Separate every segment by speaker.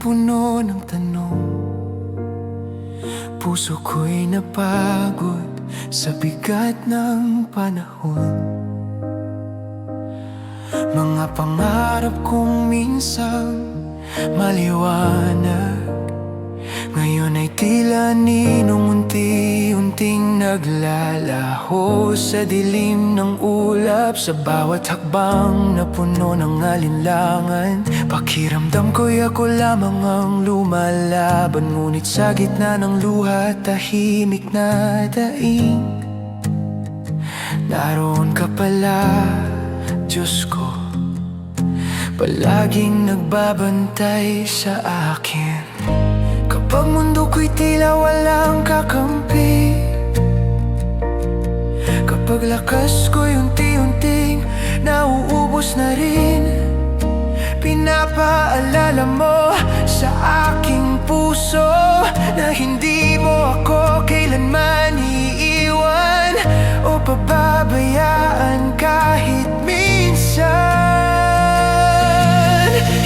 Speaker 1: punong-puno ng tanong. Puso ko'y napagod sa bigat ng panahon. Mga pangarap kong minsan maliwanag, ngayon ay tila ninong unti-unting naglalaho sa dilim ng ulap. Sa bawat hakbang na puno ng alinlangan, pakiramdam ko'y ako lamang ang lumalaban. Ngunit sa gitna ng luha, tahimik na daing, naroon ka pala, Diyos ko, palaging nagbabantay sa akin. Kapag mundo ko'y tila walang kakampi, kapag lakas ko'y unti-unting nauubos na rin, pinapaalala mo sa aking puso na hindi mo ako kailanman iiwan o pababayaan kahit minsan.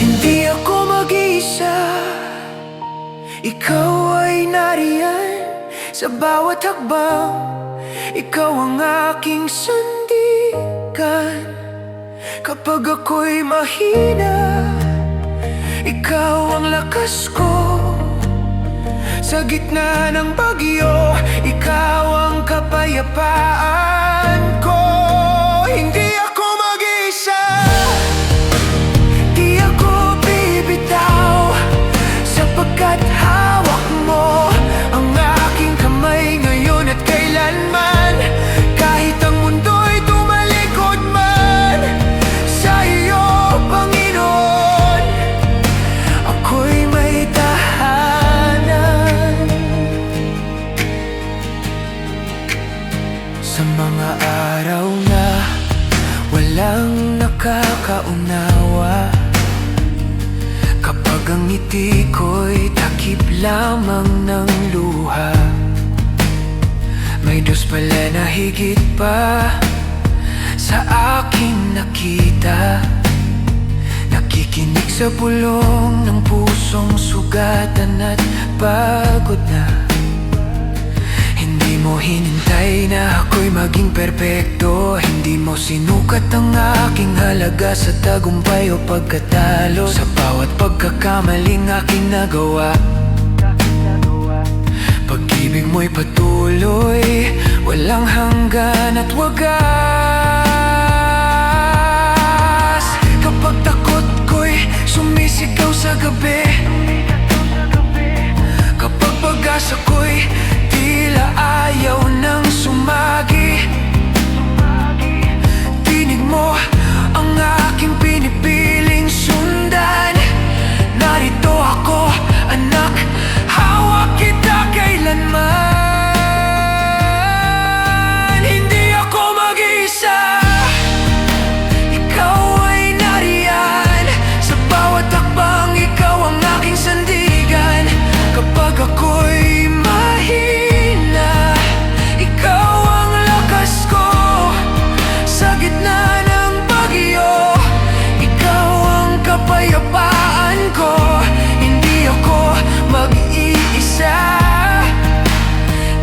Speaker 1: Hindi ako mag-iisa, ikaw ay nariyan sa bawat hakbang. Ikaw ang aking sandigan kapag ako'y mahina. Ikaw ang lakas ko sa gitna ng bagyo. Ikaw ang kapayapaan ko. Hindi ako mag-isa, di ako bibitaw, sapagkat hawak mo ang aking kamay ngayon at kailanman. Kahit ang mundo'y tumalikod man sa iyo, Panginoon, ako'y may tahanan. Sa mga araw na walang nakakaunawa, kapag ang ngiti ko'y takip lamang ng luha, may Diyos pala na higit pa sa aking nakita. Nakikinig sa bulong ng pusong sugatan at pagod na. Hindi mo hinintay na ako'y maging perpekto. Hindi mo sinukat ang aking halaga sa tagumpay o pagkatalo. Sa bawat pagkakamaling aking nagawa, pag-ibig mo'y patuloy, walang hanggan at wagas. Kapag takot ko'y sumisigaw sa gabi, kapag pag-asa ko'y tila ayaw nang sumagi, tinig mo ang aking pinipiling sundan. Narito ako, anak, hawak kita kailanman. Hindi ako mag-isa, ikaw ay nariyan sa bawat hakbang. Ikaw ang aking sandigan kapag ako'y mahina. Ikaw ang lakas ko sa gitna ng bagyo. Ikaw ang kapayapaan ko. Hindi ako mag-iisa,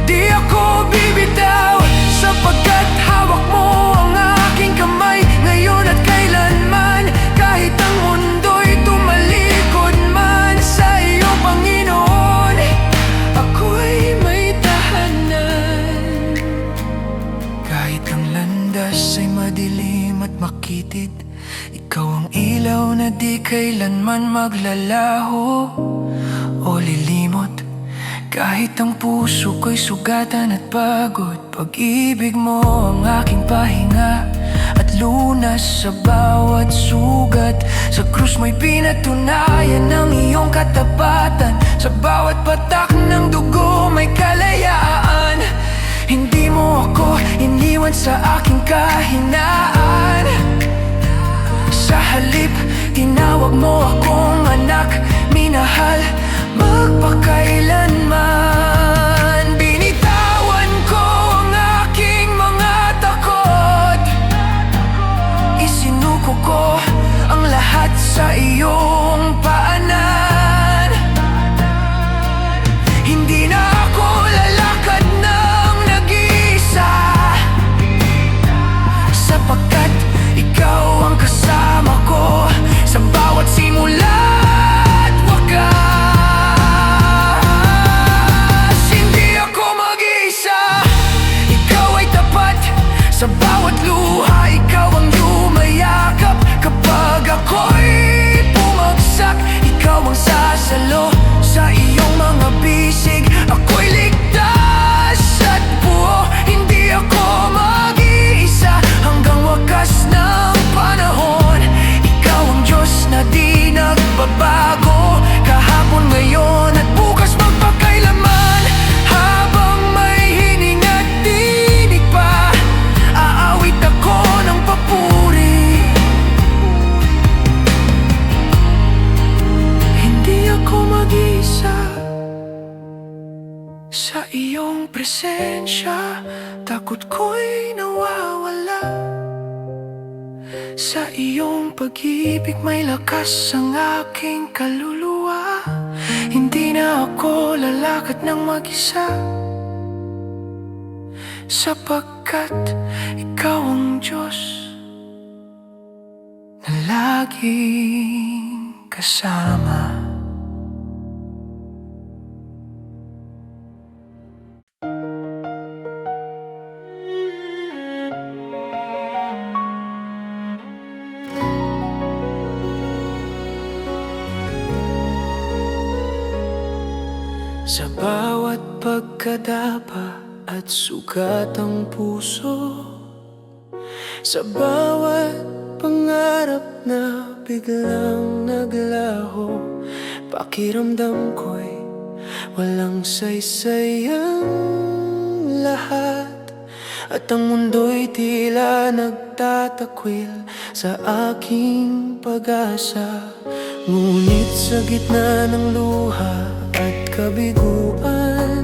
Speaker 1: di ako bibitaw, sapagkat hawak mo ang aking kamay ngayon at kailanman. Kahit ang mundo'y tumalikod man sa iyo, Panginoon, ako'y may tahanan. Kahit ang landas ay madilim at makitid, ikaw ang ilaw na di kailanman maglalaho o lilimot. Kahit ang puso ko'y sugatan at pagod, pag-ibig mo ang aking pahinga at lunas sa bawat sugat. Sa krus mo'y pinatunayan ng iyong katapatan. Sa bawat patak ng dugo may kalayaan. Hindi mo ako iniwan sa aking kahinaan. Sa halip, tinawag mo akong anak, minahal, magpakailanman. Binitawan ko ang aking mga takot, isinuko ko ang lahat sa iyong paanan. iyong presensya, takot ko'y nawawala. Sa iyong pag-ibig may lakas ang aking kaluluwa. Hindi na ako lalakad ng mag-isa, sapagkat ikaw ang Diyos na laging kasama. Sa bawat pagkadapa at sugat ang puso, sa bawat pangarap na biglang naglaho, pakiramdam ko'y walang saysayang lahat, at ang mundo'y tila nagtatakwil sa aking pag-asa. Ngunit sa gitna ng luha at kabiguan,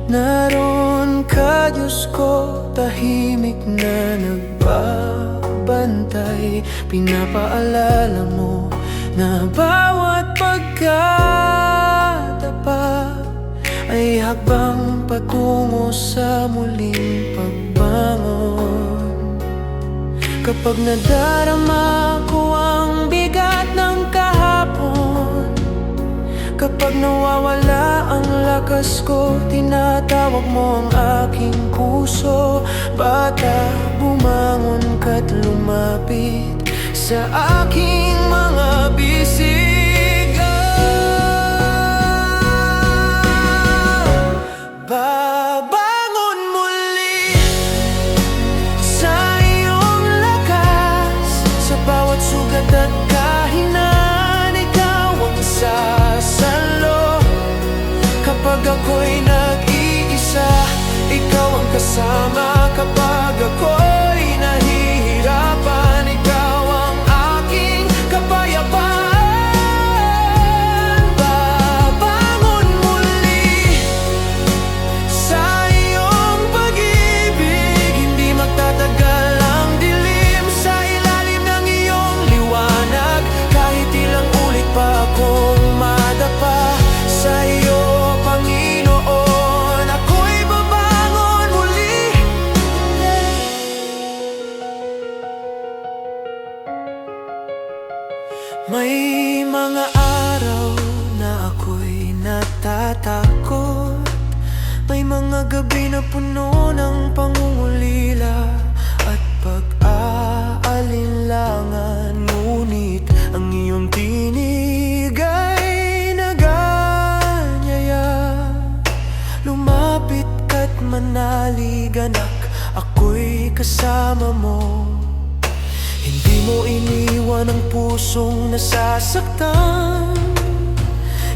Speaker 1: naroon ka, Diyos ko, tahimik na nagbabantay. Pinapaalala mo na bawat pagkadapa ay hakbang patungo sa muling pagbangon. Kapag nadarama ko ang bigat ng kahapon, kapag nawawala ang lakas ko, tinatawag mo ang aking puso. Bata, bumangon ka't lumapit sa aking mga bisigaw. Babangon muli sa iyong lakas, sa bawat sugat at kahinaan, ikaw ang sasalo. Kapag ako'y nag-iisa, ikaw ang kasama. Kapag ako'y nahihirapan, ikaw ang aking kapayapaan. Babangon muli sa iyong pag-ibig, hindi magtatagal ang dilim sa ilalim ng iyong liwanag. Kahit ilang ulit pa akong madapa sa iyo, Panginoon, ako'y babangon muli. May mga araw na ako'y natatakot, may mga gabi na puno ng pangungulila at pag-aalinlangan. Ngunit ang iyong tinig ay naganyaya, lumapit ka't manalig, anak, ako'y kasama mo. Hindi mo iniwan ang pusong nasasaktan,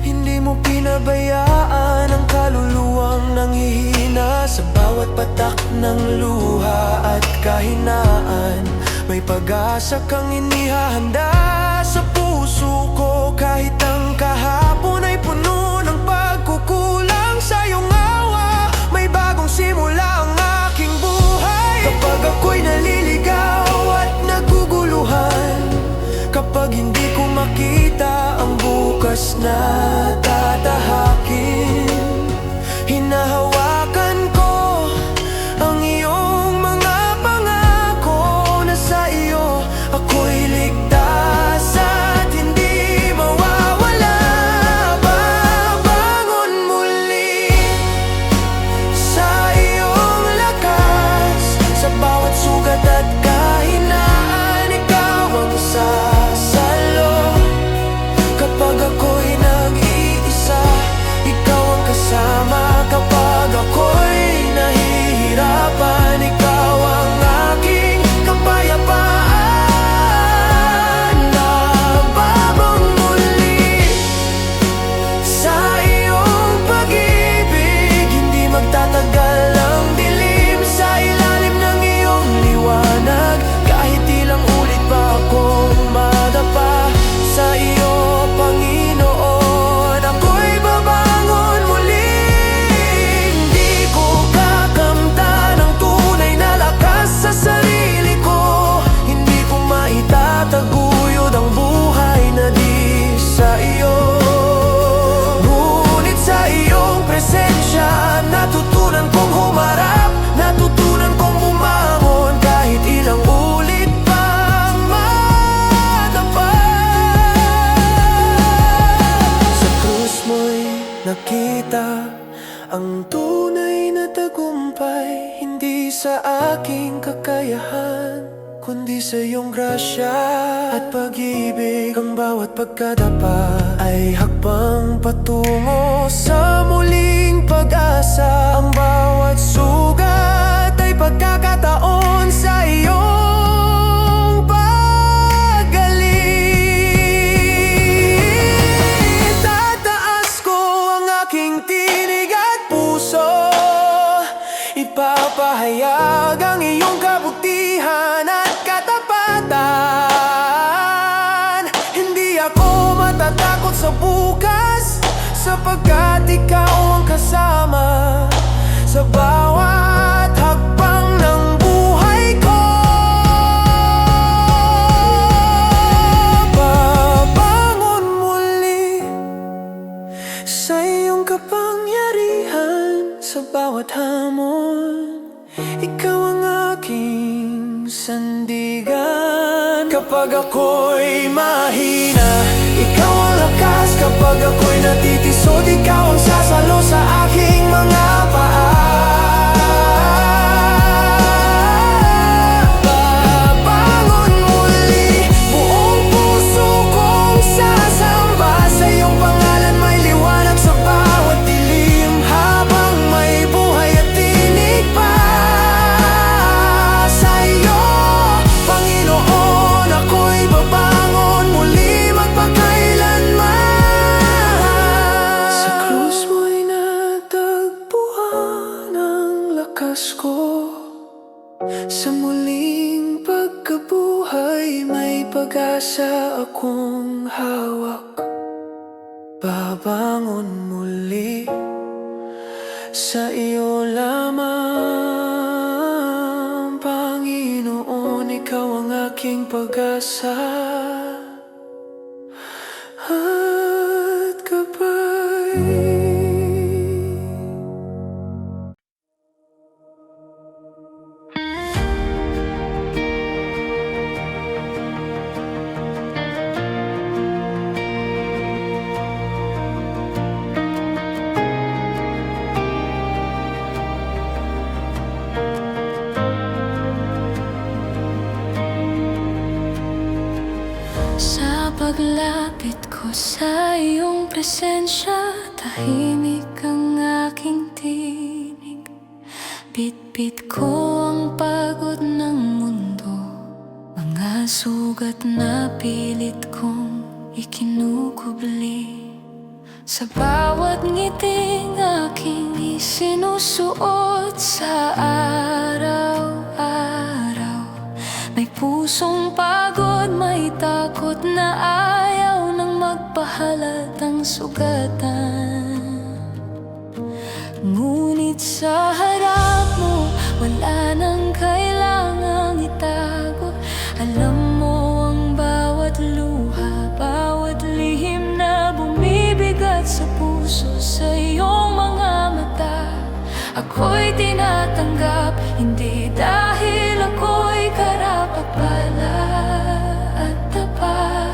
Speaker 1: hindi mo pinabayaan ang kaluluwang nanghihina. Sa bawat patak ng luha at kahinaan, may pag-asa kang inihahanda sa puso ko. Kahit ang kahapon ay puno ng pagkukulang, sa iyong awa may bagong simula ang aking buhay. Kapag ako'y naliligaw at naguguluhan, kapag hindi ko makita ang bukas na tatahakin, hinahawakan ko ang iyong mga pangako na sa iyo ako'y ligtas at hindi mawawala. Babangon muli sa iyong lakas, sa bawat sugat at kahinaan, ikaw ang sasalo. Kapag ako'y nag-iisa, nakita ang tunay na tagumpay, hindi sa aking kakayahan, kundi sa iyong grasya at pag-ibig. Ang bawat pagkadapa ay hakbang patungo sa muling pag-asa. Ang bawat sugat ay pagkakataon sa iyong paggaling. Tataas ko ang aking tinig at puso, ipapahayag ang iyong kabutihan at katapatan. Hindi ako matatakot sa bukas, sapagkat ikaw ang kasama sa bawat hakbang ng buhay ko. Babangon muli sa iyong kapangyarihan, sa bawat hamon ikaw ang aking sandigan. Kapag ako'y mahina, ikaw ang lakas. Kapag ako'y natitisod, ikaw ang sasalo sa aking mga paa. Babangon muli, buong puso kong sasamba sa iyong pangalan. May liwanag sa bawat dilim, habang may buhay at tinig pa. Sa iyo, Panginoon, ako'y babangon muli magpakailanman. Sa krus mo'y natagpuan ang lakas ko, sa muling pagkabuhay may pag-asa akong hawak. Babangon muli sa iyo lamang, Panginoon, ikaw ang aking pag-asa at gabay.
Speaker 2: Sa paglapit ko sa iyong presensya, tahimik ang aking tinig. Bitbit ko ang pagod ng mundo, mga sugat na pilit kong ikinukubli. Sa bawat ngiting aking isinusuot sa araw-araw, may pusong pagod, may takot na ayaw nang magpahalatang sugatan. Ngunit sa harap mo, wala nang kailangang itago. Alam mo ang bawat luha, bawat lihim na bumibigat sa puso. Sa iyong mga mata, ako'y tinatanggap, hindi dahil ako'y karapat-dapat at tapat.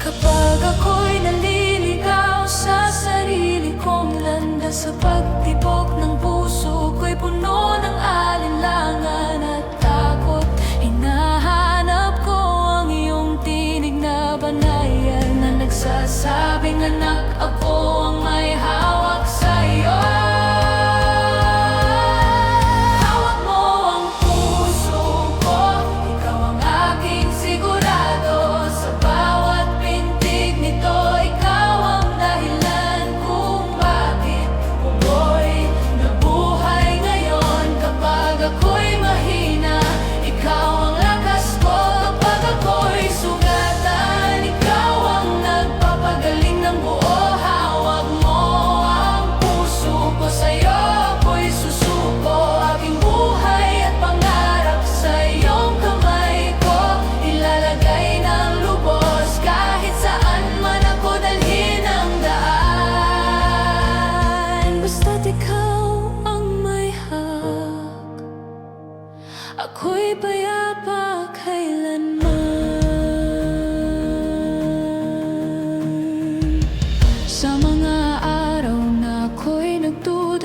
Speaker 2: Kapag ako'y naliligaw sa sarili kong landas, sa pagtibok ng puso ko'y puno ng alinlangan at takot, hinahanap ko ang iyong tinig na banayan na nagsasabing, anak, ako ang may hawak sa iyo. Ako'y payapa kailanman. Sa mga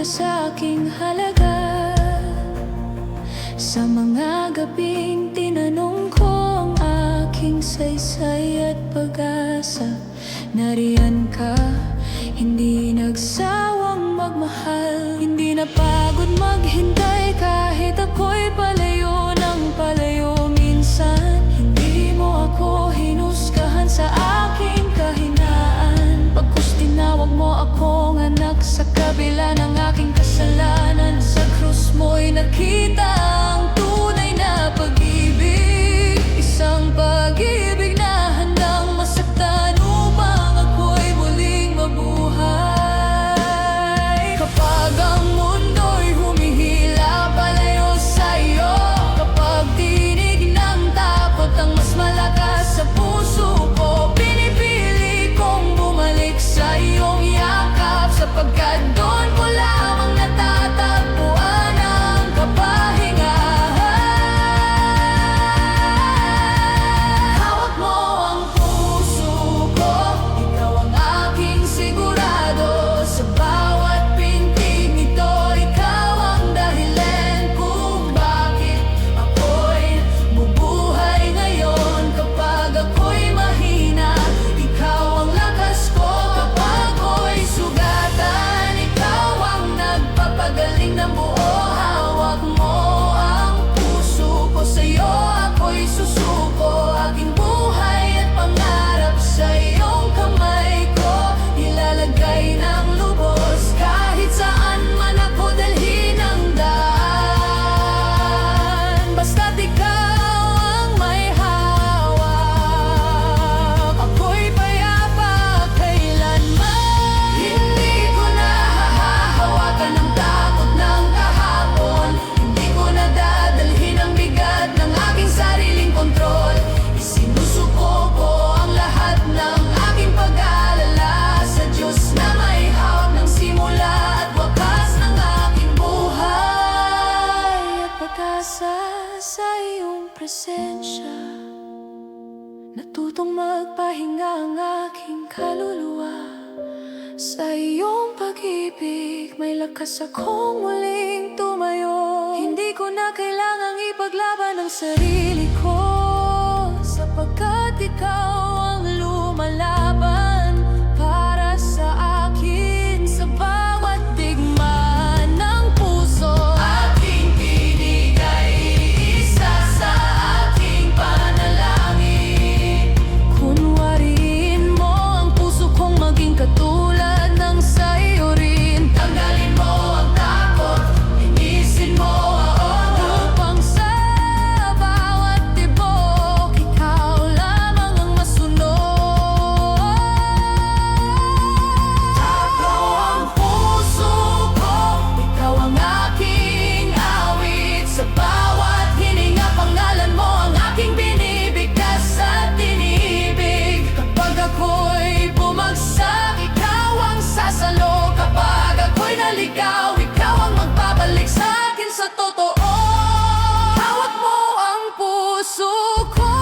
Speaker 2: ka sa aking halaga. Sa mga gabing tinanong ko ang aking saysay at pag-asa, nariyan ka, hindi nagsawang magmahal. Hindi napagod maghintay kahit ako'y palayo ng palayo minsan. Hindi mo ako hinusgahan sa aking kahinaan, pagkus tinawag mo akong anak sa kabila ng aking kasalanan. Sa krus mo'y nakita ang tunay na pag-ibig, isang pag-ibig na handang masaktan upang ako'y muling mabuhay. Kapag ang mundo'y humihila palayo sa'yo, kapag tinig ng takot ang mas malakas sa puso ko, pinipili kong bumalik sa iyong yakap, sapagkat doon ko lamang natatagpuan ang kapahingahan. Hawak mo ang puso ko, ikaw ang aking sigurado. Sa bawat pintig nito, ikaw ang dahilan kung bakit ako'y bubuhay ngayon. Kapag ako'y mahina, ikaw ang lakas ko. Kapag ako'y sugatan, ikaw ang nagpapagaling ng buo. Hawak mo ang puso ko, sa'yo ako'y susuko. Aking buhay at pangarap sa iyong kamay ko ilalagay ng lubos. Kahit saan man ako dalhin ang daan, basta't ikaw ang may hawak, ako'y payapa kailanman. Hindi ko na hahawakan ang takot ng kahapon, hindi ko na dadalhin ang bigat ng aking sariling kontrol. Isinusuko ko ang lahat ng aking pag-aalala sa Diyos na may hawak ng simula at wakas ng aking buhay. At pag-asa sa iyong presensya, natutong magpahinga ang aking kaluluwa. Sa iyong pag-ibig, may lakas akong muling tumayo. Hindi ko na kailangang ipaglaban ang sarili ko, sapagkat ikaw ang lumalaban para sa akin. Sa bawat digmaan ng puso, aking tinig ay isa sa aking panalangin. Kunwariin mo ang puso kong maging katulad ng sa'yo rin. Tanggalin mo ang takot, linisin mo ang upang sa bawat tibok, ikaw lamang ang masunod. Takbo ang puso ko, ikaw ang aking awit. Sa bawat hininga, pangalan mo ang aking binibigkas at tinibig. Kapag ako'y bumagsak, ikaw ang sasalo. Kapag ako'y naligaw, ikaw ang magbabalik sa akin sa totoo. Hawak mo ang puso ko,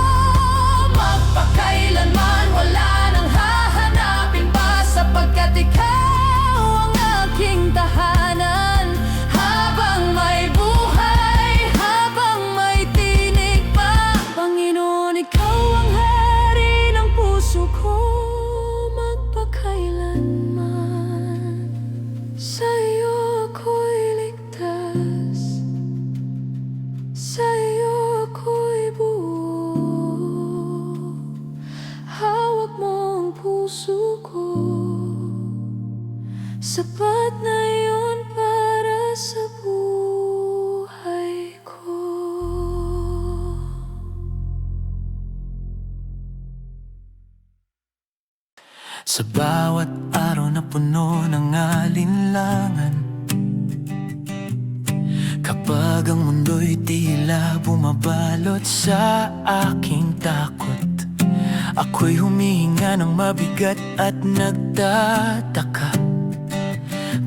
Speaker 2: magpakailanman wala nang hahanapin pa, sapagkat ikaw ang aking tahanan. Habang may buhay, habang may tinig pa, Panginoon, ikaw ang hari ng puso ko, magpakailanman. Sa iyo ako'y ligtas, sa iyo ako'y buo. Hawak mo ang puso ko, sapat na yun para sa buhay ko.
Speaker 1: Sa bawat araw na puno ng alinlangan, kapag ang mundo'y tila bumabalot sa aking takot, ako'y humihinga ng mabigat at nagtataka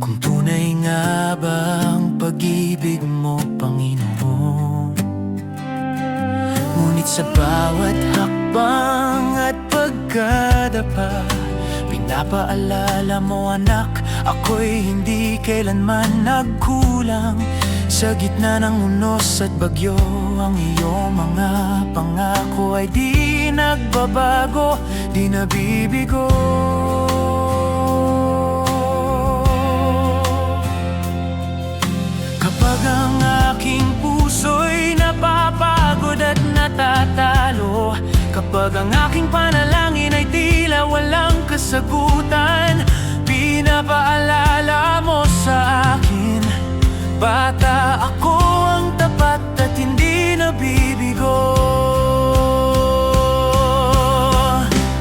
Speaker 1: kung tunay nga ba ang pag-ibig mo, Panginoon. Ngunit sa bawat hakbang at pagkadapa, Pinapaalala mo anak, ako'y hindi kailanman nagkulang. Sa gitna ng unos at bagyo, ang iyong mga pangako ay di nagbabago, di nabibigo. Kapag ang aking puso'y napapagod at natatalo, kapag ang aking panalangin ay tila walang kasagutan, pinapaalala mo sa akin, bata ako ang tapat at hindi nabibigo.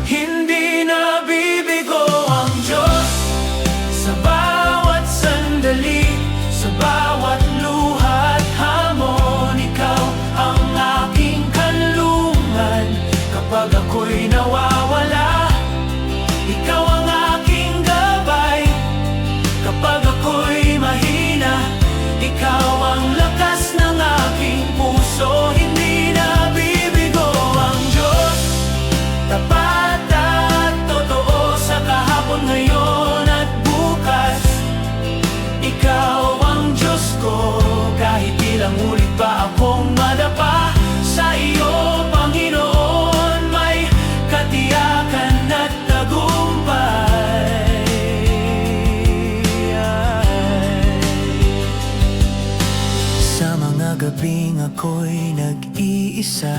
Speaker 1: Hindi nabibigo ang Diyos sa bawat sandali, sa bawat luha at hamon. Ikaw ang aking kanlungan kapag ako'y nawawala. Ikaw ang aking gabay kapag ako'y mahina. Ikaw ang lakas ng aking puso, hindi nabibigo ang Diyos. Tapat at totoo sa kahapon, ngayon at bukas. Ikaw ang Diyos ko, kahit ilang ulit pa akong madapa sa iyo, Panginoon, may katiyakan at tagumpay. Sa mga gabing ako'y nag-iisa,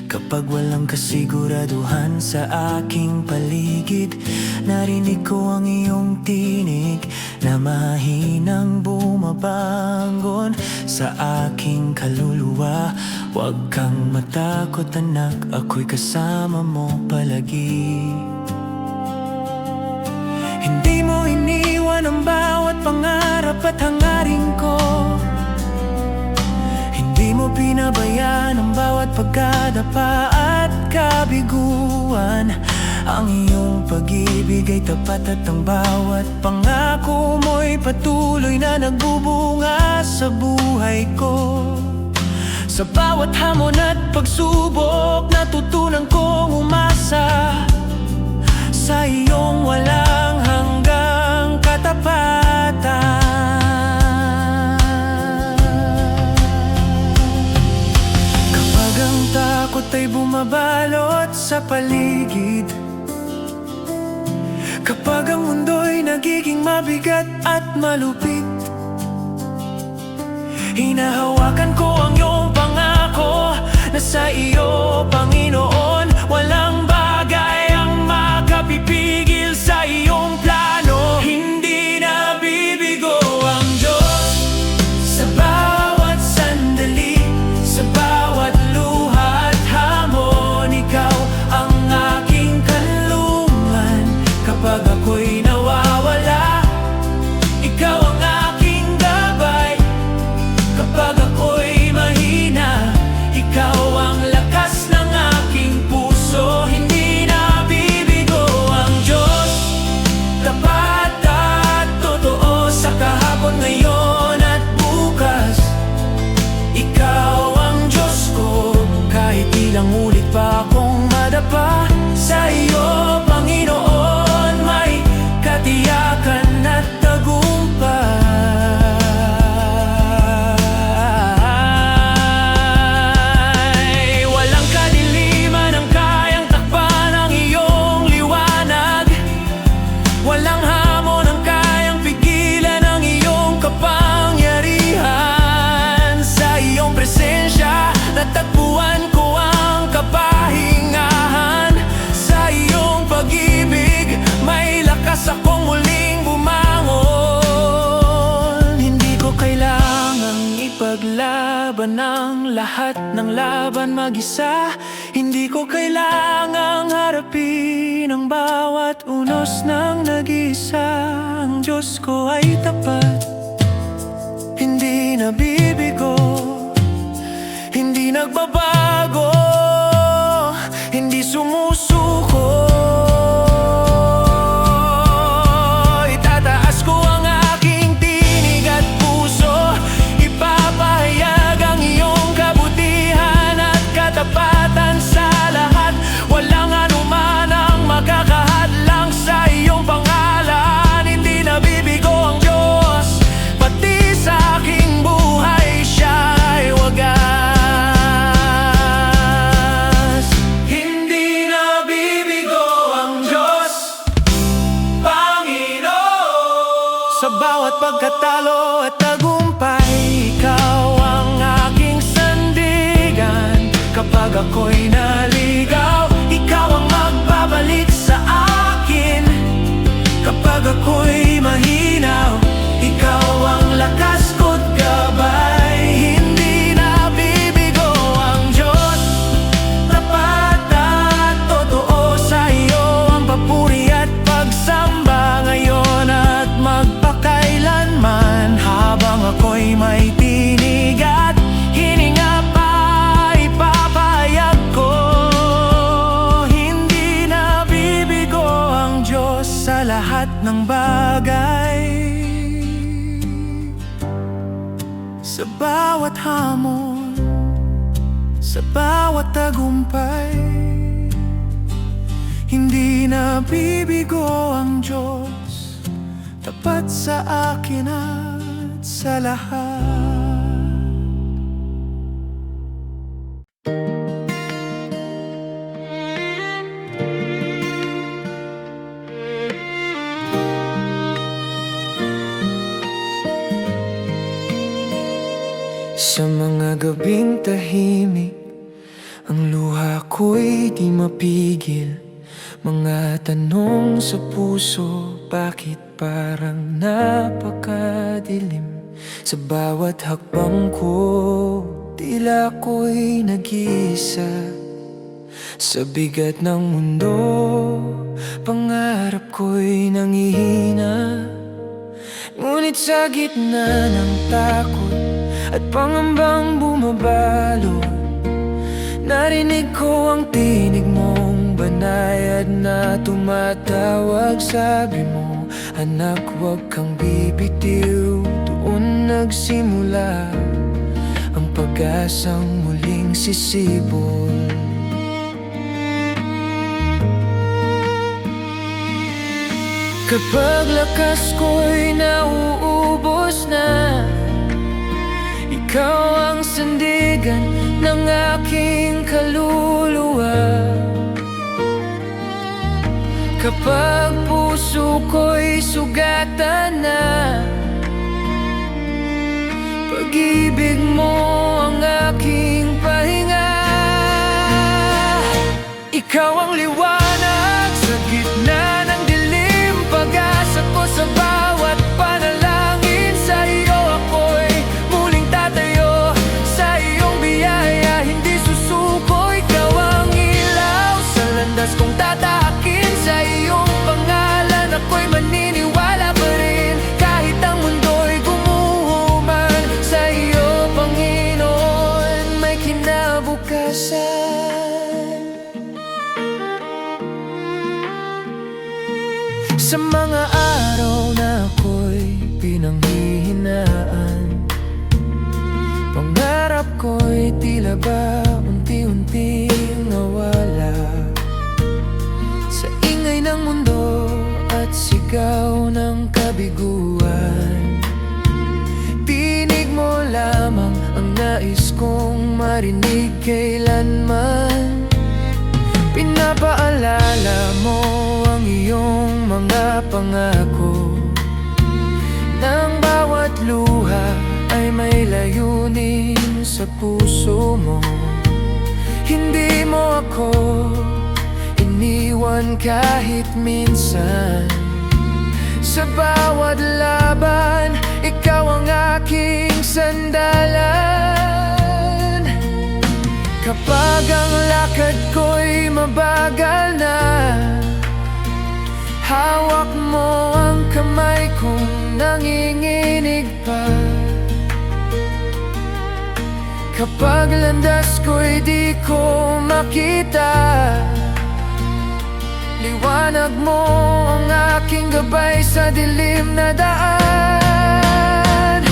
Speaker 1: kapag walang kasiguraduhan sa aking paligid, narinig ko ang iyong tinig na mahinang bumabangon sa aking kaluluwa. Huwag kang matakot anak, ako'y kasama mo palagi. Hindi mo iniwan ang bawat pangarap at hangarin ko. Hindi mo pinabayaan ang bawat pagkadapa at kabiguan. Ang iyong pag-ibig ay tapat at ang bawat pangako mo'y patuloy na nagbubunga sa buhay ko. Sa bawat hamon at pagsubok, natutunan kong umasa sa iyong walang hanggang katapatan. Kapag ang takot ay bumabalot sa paligid, kapag ang mundo'y nagiging mabigat at malupit, hinahawakan ko ang iyong pangako na sa iyo, Panginoon, walang bagay ang makapipigil sa iyong plano. Hindi nabibigo ang Diyos sa bawat sandali, sa bawat luha at hamon. Ikaw ang aking kanlungan kapag ako'y nawawala. Ikaw ang aking gabay kapag ako'y mahina. Ikaw ang lakas ng aking puso, hindi nabibigo ang Diyos. Tapat at totoo sa kahapon, ngayon at bukas. Ikaw ang Diyos ko, kahit ilang ulit pa akong madapa sa iyo, Panginoon, may katiyakan at tagumpay. Walang kadiliman ang kayang takpan ang iyong liwanag. Walang hamon ang kayang pigilan ang iyong kapangyarihan. Sa iyong presensya, natagpuan ko ang kapahingahan. Sa iyong pag-ibig, may lakas akong muling bumangon. Hindi ko kailangang ipaglaban ang lahat ng laban mag-isa. Hindi ko kailangang harapin ang bawat unos ng nag-iisa. Ang Diyos ko ay tapat, hindi nabibigo, hindi nagbabago, hindi sumusuko. Itataas ko ang aking tinig at puso, ipapahayag ang iyong kabutihan at katapatan sa lahat. Walang anuman ang makakahadlang pagkatalo at tagumpay. Ikaw ang aking sandigan. Kapag ako'y naligaw, ikaw ang magbabalik sa akin. Kapag ako'y mahinaw, ikaw ang lakas ko't gabay. Hindi na bibigo ang Diyos, tapat at totoo. Sa iyo ang papuri at pagsamba ngayon at magpakailanman. Habang ako'y may tinig at hininga pa, ipapahayag ko, hindi na bibigo ang Diyos sa lahat ng bagay. Sa bawat hamon, sa bawat tagumpay, hindi na bibigo ang Diyos, tapat sa akin at sa lahat. Sa mga gabing tahimik, ang luha ko'y di mapigil. Mga tanong sa puso, bakit parang napakadilim? Sa bawat hakbang ko, tila ko'y nag-iisa. Sa bigat ng mundo, pangarap ko'y nangihina. Ngunit sa gitna ng takot at pangambang bumabalot, narinig ko ang tinig mong banayad na tumatawag. Sabi mo, anak, huwag kang bibitiw. Doon nagsimula ang pag-asang muling sisibol. Kapag lakas ko'y nauubos na, ikaw ang sandigan ng aking kaluluwa. Kapag puso ko'y sugatan na, pag-ibig mo ang aking pahinga. Ikaw ang liwanag sa gitna ng dilim, pag-asa ko sa bawat panalangin. Sa iyo ako'y muling tatayo, sa iyong biyaya hindi susuko. Ikaw ang ilaw sa landas kong tatahakin. Sa iyong pangalan ako'y maniniwala pa rin. Kahit ang mundo'y gumuho man, sa iyo, Panginoon, may kinabukasan. Sa mga araw na ako'y pinanghihinaan, pangarap ko'y tila ba unti-unting nawala. Sa ingay ng mundo at sigaw ng kabiguan, tinig mo lamang ang nais kong marinig kailanman. Pinapaalala mo ang iyong mga pangako, nang bawat luha ay may layunin sa puso mo. Hindi mo ako iniwan kahit minsan. Sa bawat laban, ikaw ang aking sandalan. Kapag ang lakad ko'y mabagal na, hawak mo ang kamay kong nanginginig pa. Kapag landas ko'y di ko makita, liwanag mo ang aking gabay sa dilim na daan.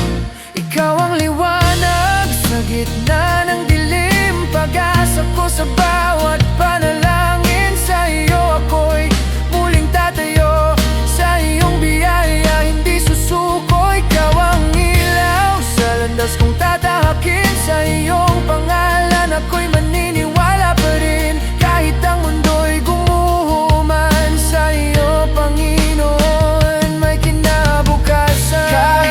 Speaker 1: Ikaw ang liwanag sa gitna ng dilim, pag-asa ko sa bawat panalangin. Sa iyo ako'y muling tatayo, sa iyong biyaya hindi susuko. Ikaw ang ilaw sa landas kong tatahakin. Sa iyong pangalan ako'y maniniwala pa rin. Kahit ang mundo'y gumuho man, sa iyo, Panginoon, may kinabukasan.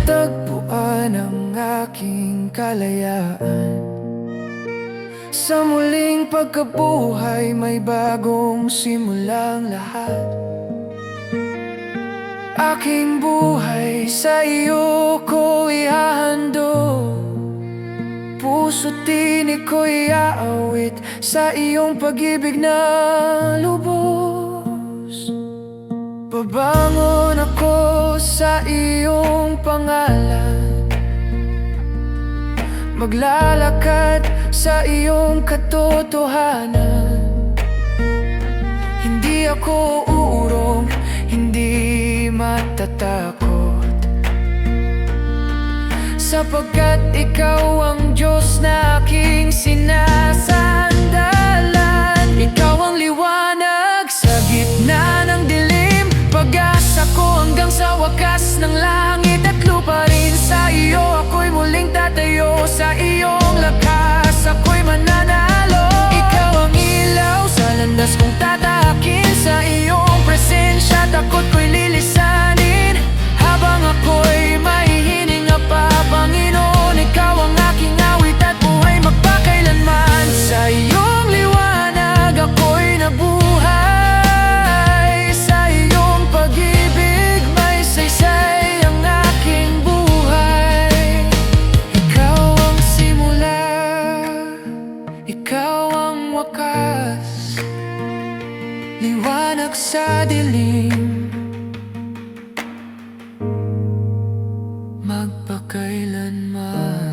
Speaker 1: natagpuan ang aking kalayaan. Sa muling pagkabuhay may bagong simulang lahat. Aking buhay sa iyo ko ihahandog, puso't tinig ko iaawit sa iyong pag-ibig na lubos. Babangon ako sa iyong pangalan, maglalakad sa iyong katotohanan. Hindi ako uurong, hindi matatakot, sapagkat ikaw ang Diyos na aking sinasandalan. Ikaw ang liwanag sa gitna ng dilim, pag-asa ko hanggang sa wakas ng langit at lupa rin. Sa iyo ako'y muling tatayo, sa iyong lakas ako'y mananalo. Ikaw ang ilaw sa landas kong tatahakin, sa iyong presensya takot ko'y lilisanin. Habang ako'y mahihininga pa, Panginoon, ikaw ang aking awit at buhay magpakailanman. Sa iyong liwanag ako'y nabuhay, sa iyong pag-ibig may saysay ang aking buhay. Ikaw ang simula, ikaw ang wakas, liwanag sa dilim, magpakailanman.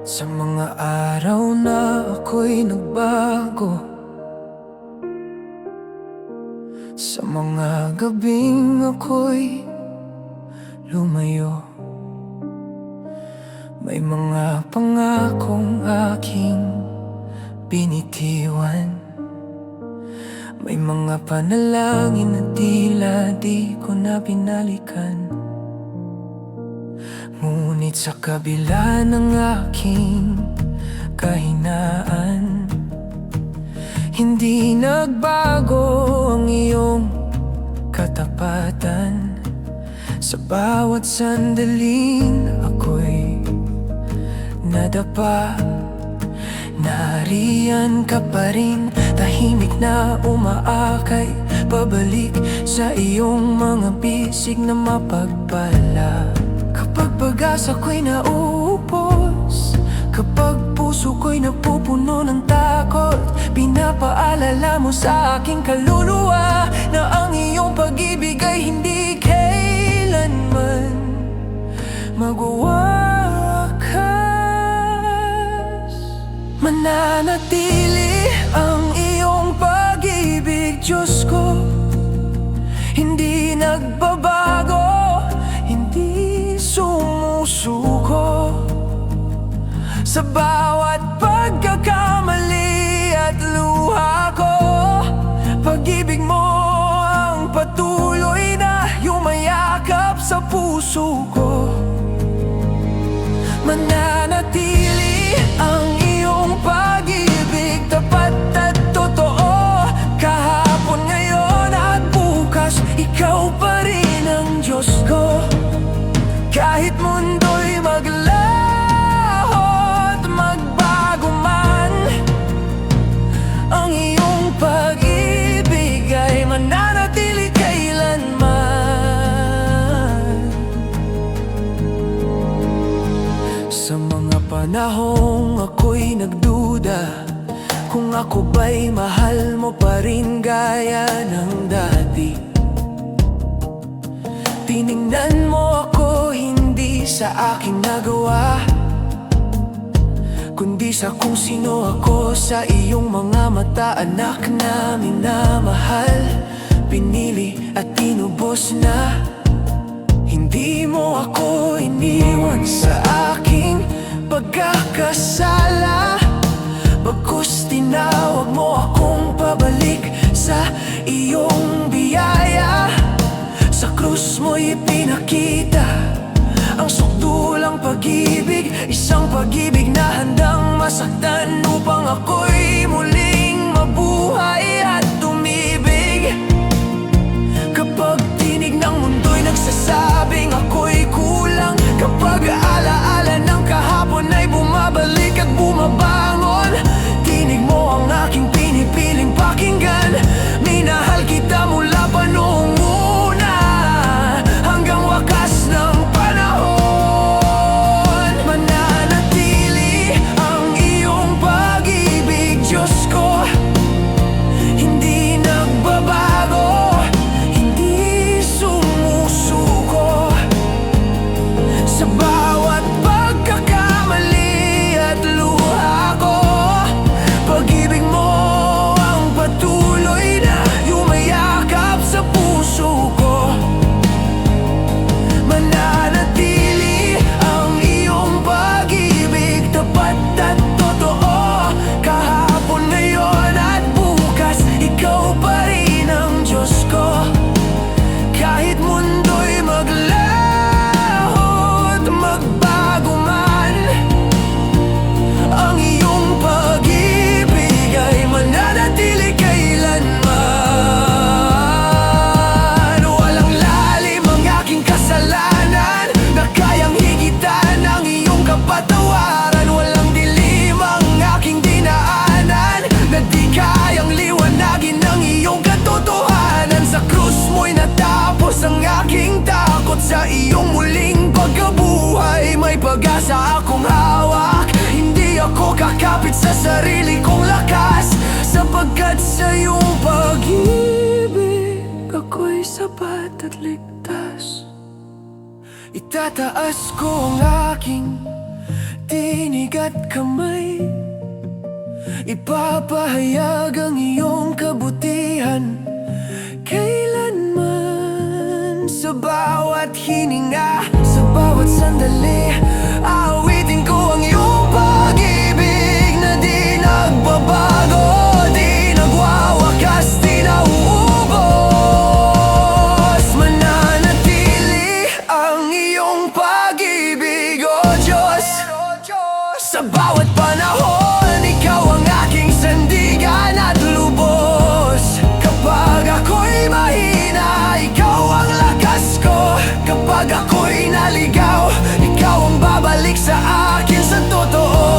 Speaker 1: Sa mga araw na ako'y nagbago, sa mga gabing ako'y lumayo, may mga pangakong aking binitiwan, may mga panalangin na tila di ko na binalikan. Ngunit sa kabila ng aking kahinaan, hindi nagbago ang iyong katapatan. Sa bawat sandaling ako'y nadapa, nariyan ka pa rin, tahimik na umaakay pabalik sa iyong mga bisig na mapagpala. Kapag pag-asa ko'y nauupos, kapag puso ko'y napupuno ng takot, pinapaalala mo sa aking kaluluwa na ang iyong pag-ibig ay hindi kailanman magwawakas. Mananatili ang iyong pag-ibig, Diyos ko, hindi nagbabago, hindi sumusuko. Sa bawat pagkakamali at luha ko, pag-ibig mo ang patuloy na yumayakap sa puso ko. Mananatili ang iyong pag-ibig, tapat at totoo, kahapon, ngayon at bukas, ikaw pa rin ang Diyos ko. Kahit mundo'y maglaho at magbago man, ang iyong pag-ibig ay mananatili kailanman. Sa mga panahong ako'y nagduda kung ako ba'y mahal mo pa rin gaya ng dati, tiningnan mo ako hindi sa aking nagawa, kundi sa kung sino ako sa iyong mga mata. Anak na minamahal, pinili at tinubos na. Hindi mo ako iniwan sa aking pagkakasala, bagkus tinawag mo akong pabalik sa iyong biyaya. Sa krus mo'y ipinakita ang sukdulang pag-ibig, isang pag-ibig na handang masaktan upang ako'y muling mabuhay at tumibig. Kapag tinig ng mundo'y nagsasabing ako'y kulang, kapag alaala ng kahapon ay bumabalik at bumabangon, tinig mo ang aking pinipiling pakinggan. Minahal kita mula pa noong una hanggang wakas ng panahon. Mananatili ang iyong pag-ibig, Diyos ko, hindi nagbabago, hindi sumusuko. Sa bawat pagkakamali at luha ko, pag-ibig mo ang patuloy na yumayakap sa puso ko. Mananatili ang iyong pag-ibig, tapat at totoo. Kahapon, ngayon at bukas, ikaw pa rin ang Diyos ko. Kahit mundo'y maglaho at magbago man, ang iyong pag-ibig ay mananatili kailanman. Walang lalim ang aking kasalanan na kayang higitan ang iyong kapatawaran. Walang dilim ang aking dinaanan na di kayang liwanagin ang iyong katotohanan. Sa krus mo'y natapos ang aking takot, sa iyong muling pagkabuhay may pag-asa akong hawak. Hindi ako kakapit sa sarili kong lakas, sapagkat sa iyong pag-ibig ako'y sapat at ligtas. Itataas ko ang aking tinig at kamay, ipapahayag ang iyong kabutihan kailanman. Sa bawat hininga, sa bawat sandali, aawitin ko ang iyong pag-ibig na di nagbabago, di nagwawakas, di nauubos. Mananatili ang iyong pag-ibig, O Diyos. Sa bawat panahon, ikaw ang aking sandigan at lubos. Kapag ako'y mahina, ikaw ang lakas ko. Kapag ako'y naligaw, ikaw ang babalik sa akin sa totoo.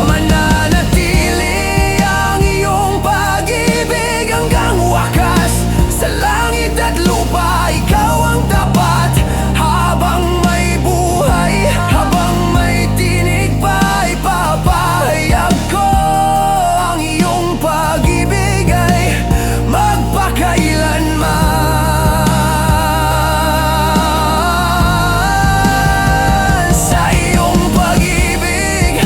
Speaker 1: Mananatili ang iyong pag-ibig hanggang wakas. Sa langit at lupa, ikaw ang tapat. Habang may buhay, habang may tinig pa, ipapahayag ko ang iyong pag-ibig ay magpakailanman. Sa iyong pag-ibig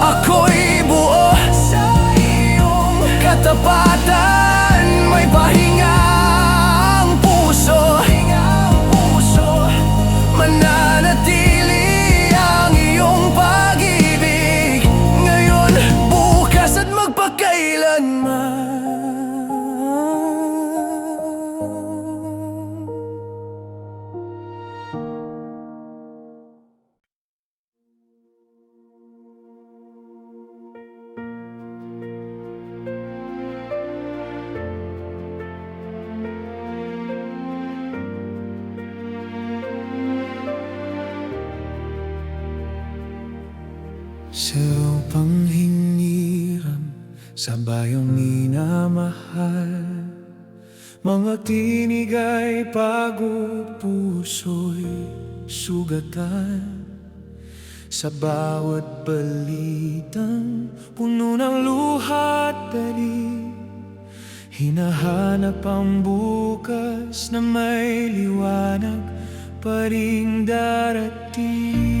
Speaker 1: ako'y buo, sa iyong katapatan may pahinga ang puso. Mananatili ang iyong pag-ibig ngayon, bukas at magpakailanman.
Speaker 3: Sa upang hiniram sa bayong minamahal, mga tinig ay pagod, puso'y sugatan. Sa bawat balitang puno ng luha at dali, hinahanap ang bukas na may liwanag pa ring darating.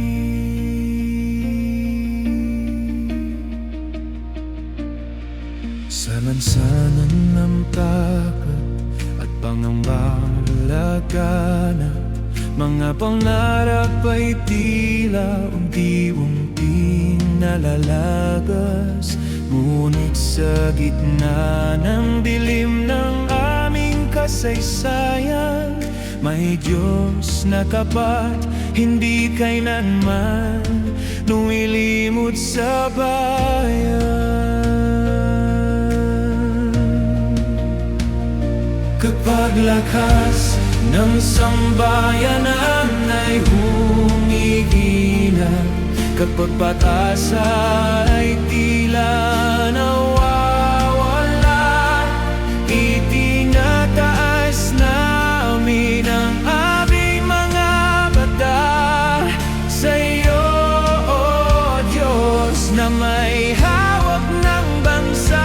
Speaker 3: Sa lansanan ng takot at pangambang laganap, mga pangarap ay tila unti-unting nalalagas. Ngunit sa gitna ng dilim ng aming kasaysayan, may Diyos na tapat, hindi kailanman lumilimot sa bayan. Kapag lakas ng sambayanan ay humihina, kapag pag-asa ay tila nawawala, itinataas namin ang aming mga mata sa iyo, O Diyos, na may hawak ng bansa.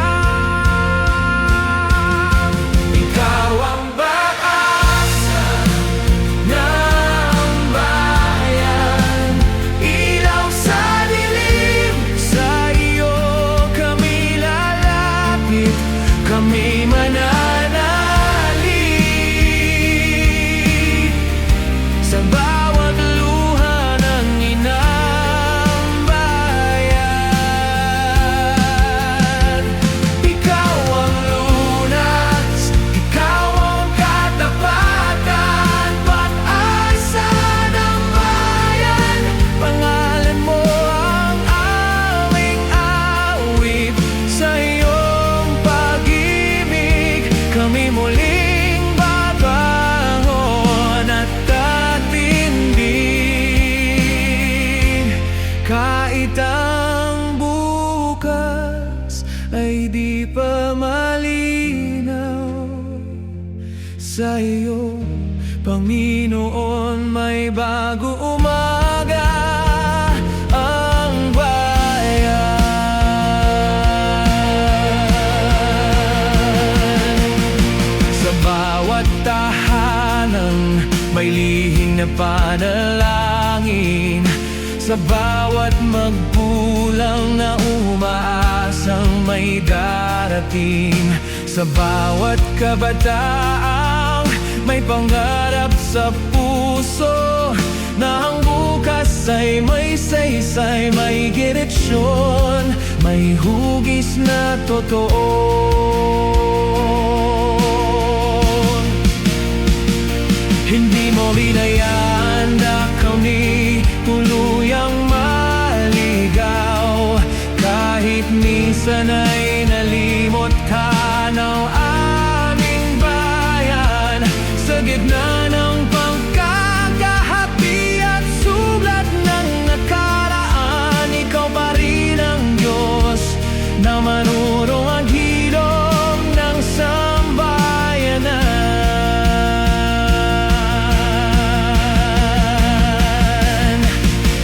Speaker 3: Ikaw ang pag-asa ng bayan, ilaw sa dilim, sa iyo kami lalapit, kami mananalig sa bawat luha ng inang bayan. Ikaw ang lunas, ikaw ang katapatan, pag-asa ng bayan. Pangalan mo ang aming awit, sa iyong pag-ibig kami muling babangon at tatindig. Kahit ang bukas ay di pa malinaw, sa iyo, Panginoon, may bago umaga ang bayan. Sa bawat tahanan may lihim na panalangin, sa bawat magpulang na umaasang may darating, sa bawat kabataang may pangarap sa puso, na ang bukas ay may saysay, may direksyon, may hugis na totoo. Hindi mo binayaan na kami tuluyang maligaw, kahit minsan ay nalimot ka ng aming bayan. Sa gitna ng pagkakahati at sulat ng nakaraan, ikaw pa rin ang Diyos na manurong ang hilom ng sambayanan.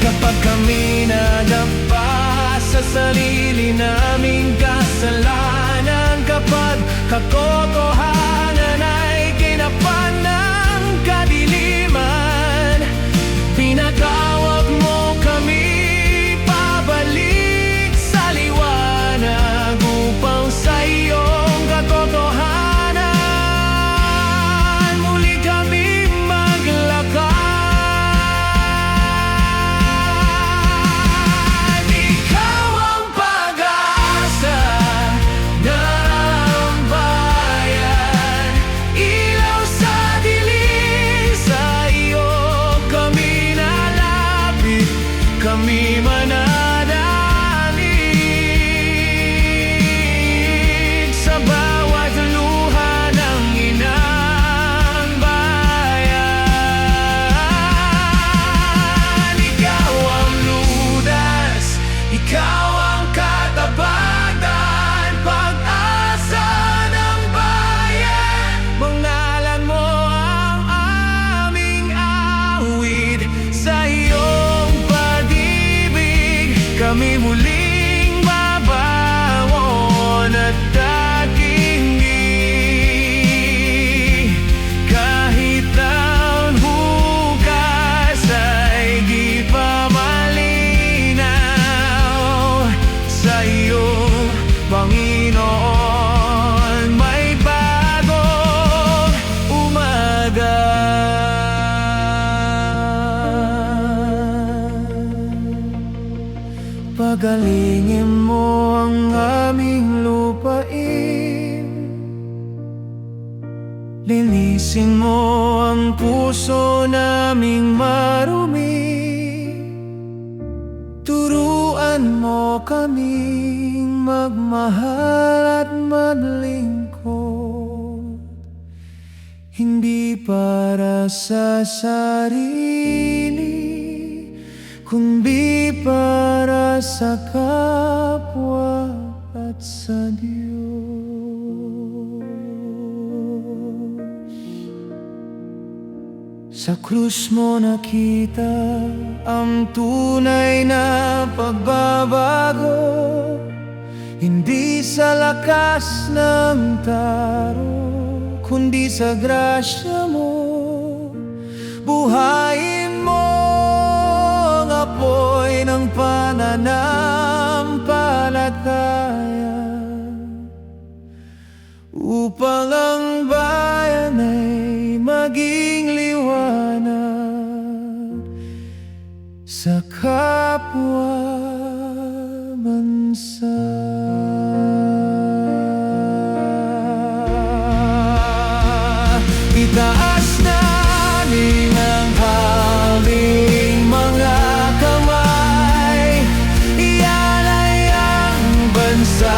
Speaker 3: Kapag kami nadapa sa sarili naming kasalanan, kapag katotohanan ay kinapan ng kadiliman, pinatawag mo kami pabalik sa liwanag, upang sa iyong katotohanan muli kami maglakad. Ikaw ang pag-asa ng bayan, ilaw sa dilim, sa iyo kami lalapit, kami mananalig sa bawat luha ng inang bayan. Ikaw ang lunas, ikaw ang katapatan, pag-asa ng bayan. Pangalan mo ang aming awit, sa iyong pag-ibig kami muling babangon at tatingin. Kahit ang hugas ay di pa malinaw, sa iyo, Panginoon, may bagong umaga. Pagalingin mo ang aming Linisin mo ang puso naming marumi. Turuan mo kaming magmahal at maglingkod, hindi para sa sarili, kundi para sa kapwa at sa Diyos. Sa krus mo nakita ang tunay na pagbabago, hindi sa lakas ng taro, kundi sa grasya mo. Buhayin mo ang apoy ng pananampalataya, upang ang bayan ay maging liwanag sa kapwa bansa. Itaas namin ang aming mga kamay, ialay ang bansa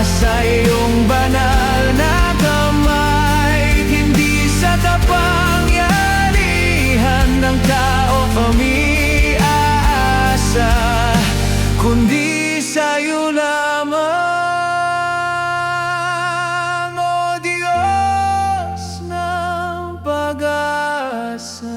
Speaker 3: sa iyong banal na kamay. Hindi sa kapangyarihan ng tao kami aasa, kundi sa iyo lamang, O Diyos ng pag-asa.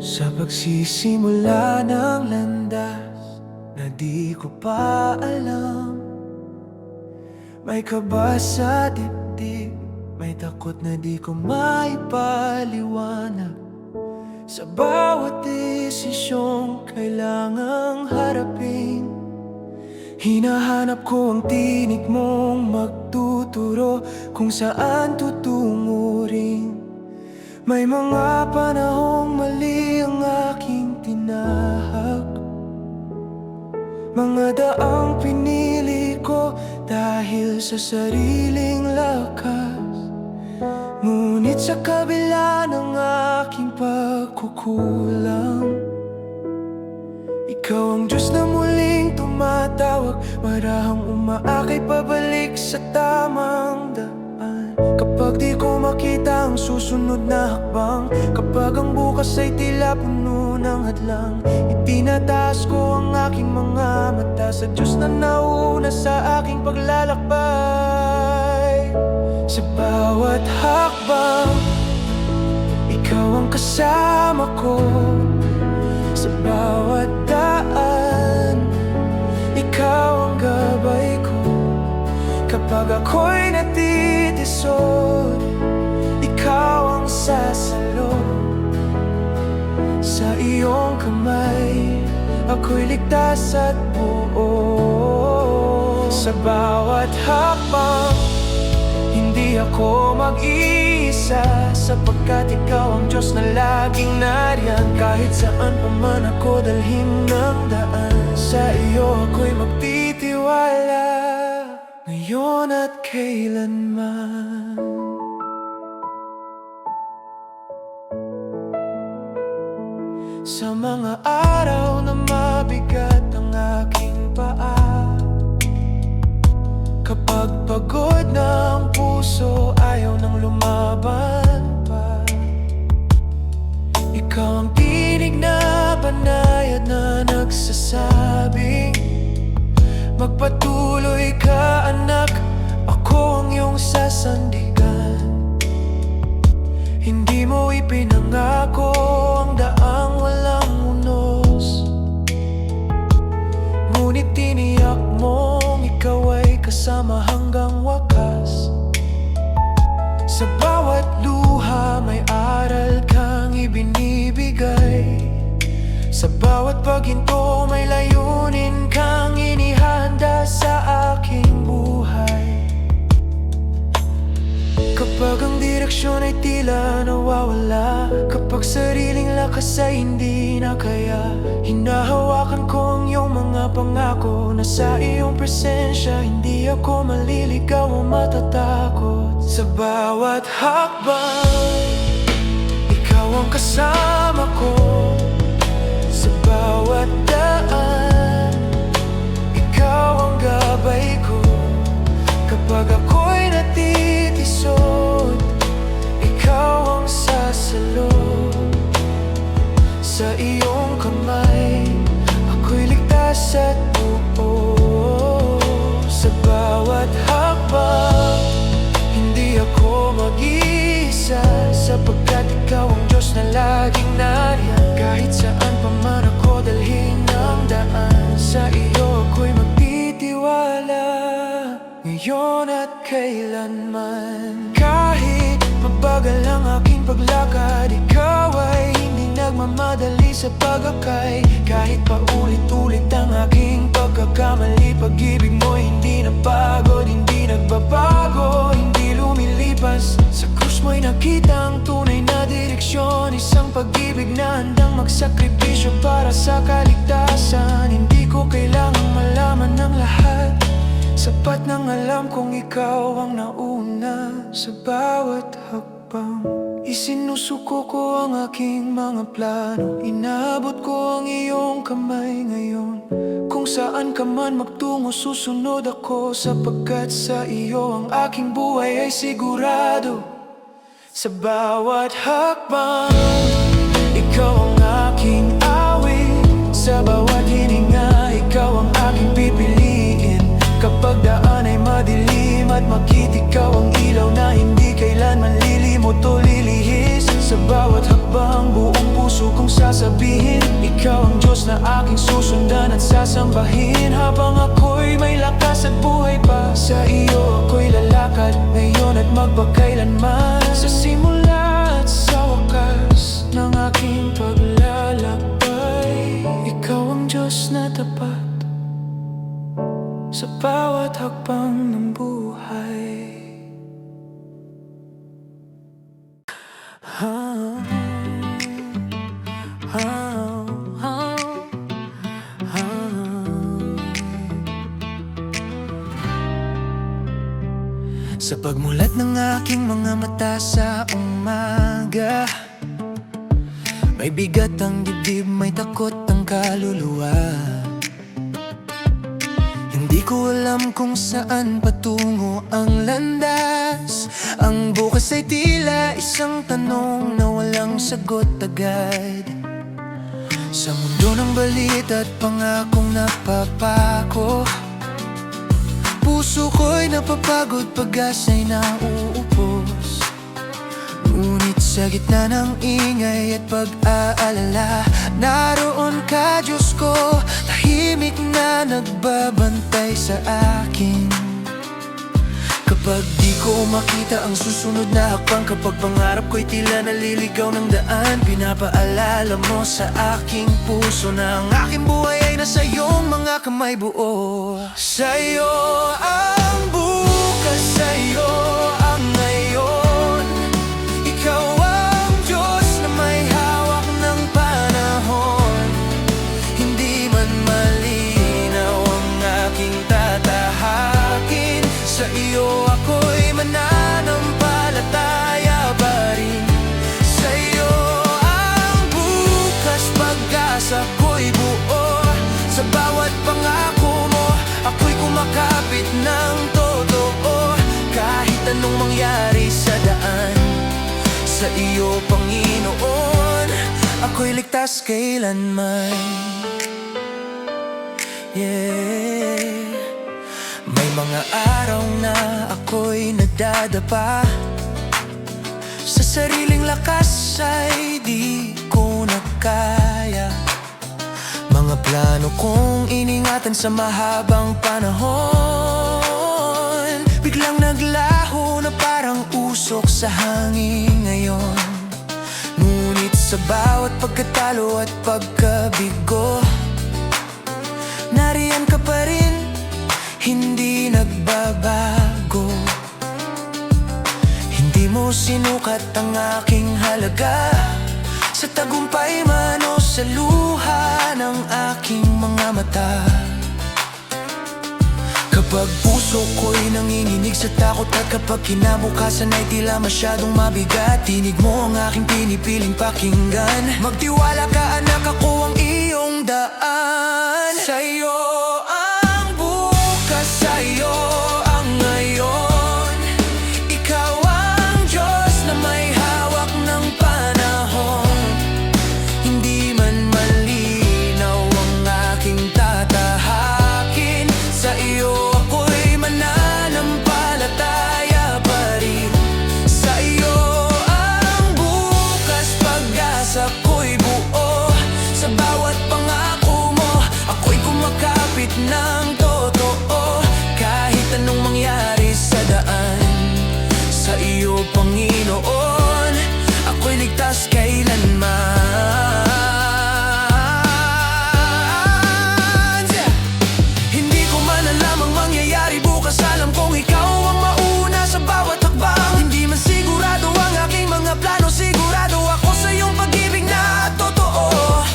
Speaker 3: Sa pagsisimula ng landas na di ko pa alam, may kaba sa dibdib, may takot na di ko maipaliwanag. Sa bawat desisyong kailangang harapin, hinahanap ko ang tinig mong magtuturo kung saan tutungo rin. May mga panahong mali ang aking tinahak, mga daang pinili ko dahil sa sariling lakas. Ngunit sa kabila ng aking pagkukulang, ikaw ang Diyos na muling tumatawag, marahang umaakay pabalik sa tamang daan. Kapag di ko makita ang susunod na hakbang, kapag ang bukas ay tila puno ng hadlang, itinataas ko ang aking mga mata sa Diyos na nauna sa aking paglalakbay. Sa bawat hakbang, ikaw ang kasama ko. Sa bawat daan, ikaw ang gabay ko. Kapag ako'y natitisod, ikaw ang sasalo. Sa iyong kamay, ako'y ligtas at buo. Sa bawat hakbang, hindi ako mag-iisa, sapagkat ikaw ang Diyos na laging nariyan. Kahit saan pa man ako dalhin ng daan, sa iyo ako'y magtitiwala, ngayon at kailanman. Sa mga araw na mabigat ang aking paa, kapag pagod na ang puso, ayaw nang lumaban pa, ikaw ang tinig na banayad na nagsasabing, magpatuloy ka anak, ako ang iyong sasandigan. Hindi mo ipinangako ang daang walang unos, ngunit tiniyak mong ikaw ay kasama hanggang wakas. Sa bawat luha may aral kang ibinibigay, sa bawat paghinto may layunin kang inihanda sa aking buhay. Kapag ang direksyon ay tila nawawala. Kapag sariling lakas ay hindi na kaya, hinahawakan ko ang iyong mga pangako. Na sa iyong presensya hindi ako maliligaw o matatakot. Sa bawat hakbang, ikaw ang kasama ko. Sa bawat daan, ikaw ang gabay ko. Kapag ako'y natitisod, ikaw ang sasalot. Sa iyong kamay, ako'y ligtas at buo. Sa bawat hakbang, hindi ako mag-iisa. Sapagkat ikaw ang Diyos na laging nariyan. Kahit saan pa man ako dalhin ang daan, sa iyo ako'y magtitiwala, ngayon at kailanman. Kahit mabagal ang aking paglakad, ikaw ay hindi nagmamadali sa pag-akay. Kahit paulit-ulit ang aking pagkakamali, pag-ibig mo hindi napagod, hindi nagbabago, hindi lumilipas. Sa krus mo'y nakita ang tunay na direksyon, isang pag-ibig na handang magsakripisyo para sa kaligtasan. Hindi ko kailangang malaman ng lahat, sapat nang alam kong ikaw ang nauna. Sa bawat hakbang, isinusuko ko ang aking mga plano. Inaabot ko ang iyong kamay ngayon. Kung saan ka man magtungo, susunod ako. Sapagkat sa iyo ang aking buhay ay sigurado. Sa bawat hakbang, ikaw ang aking awit. Sa bawat hininga, ikaw ang aking pipiliin. Kapag daan ay madilim at makit, ikaw ang ilaw na hindi kailanman lilimot o lilihis. Sa bawat hakbang, buong puso kong sasabihin, ikaw ang Diyos na aking susundan at sasambahin. Habang ako'y may lakas at buhay pa, sa iyo ako'y lalakad ngayon at magpakailanman. Sa simula at sa wakas ng aking paglalakbay, ikaw ang Diyos na tapat sa bawat hakbang ng buhay. Sa pagmulat ng aking mga mata sa umaga, may bigat ang dibdib, may takot ang kaluluwa. Hindi ko alam kung saan patungo ang landas. Ang bukas ay tila isang tanong na walang sagot agad. Sa mundo ng balita at pangakong napapako, puso ko'y napapagod, pag-asa'y nauubos. Ngunit sa gitna ng ingay at pag-aalala, naroon ka, Diyos ko, tahimik na nagbabantay sa akin. Kapag di ko makita ang susunod na hakbang, kapag pangarap ko'y tila naliligaw ng daan, pinapaalala mo sa aking puso na ang aking buhay ay nasa iyong mga kamay buo. Sa'yo ang bukas, sa'yo ang ngayon. Ikaw ang Diyos na may hawak ng panahon. Hindi man malinaw ang aking tatahakin, sa iyo ako'y mananampalataya pa rin. Sa iyo ang bukas, pag-asa ko'y buo. Sa bawat pangako mo, ako'y kumakapit ng totoo. Kahit anong mangyari sa daan, sa iyo, Panginoon, ako'y ligtas kailanman. Yeah. May mga araw na ako'y nadadapa, sa sariling lakas ay di ko na kaya. Mga plano kong iningatan sa mahabang panahon, biglang naglaho na parang usok sa hangin ngayon. Ngunit sa bawat pagkatalo at pagkabigo, nariyan ka pa rin, hindi nagbabago. Hindi mo mo sinukat ang aking halaga, sa tagumpay man o sa luha ng aking mga mata. Kapag puso ko'y nanginginig sa takot at kapag kinabukasan ay tila masyadong mabigat, tinig mo ang aking pinipiling pakinggan. Magtiwala ka anak, ako ang iyong daan. Sa'yo ang bukas, sa'yo ang ngayon. Ikaw ang Diyos na may hawak ng panahon. Hindi man malinaw ang aking tatahakin, sa iyo ako'y buo. Sa bawat pangako mo, ako'y kumakapit ng totoo. Kahit anong mangyari sa daan, sa iyo Panginoon, ako'y ligtas kailanman. Hindi ko man alam ang mangyayari bukas, alam kong ikaw ang mauna sa bawat hakbang. Hindi man sigurado ang aking mga plano, sigurado ako sa iyong pag-ibig na totoo.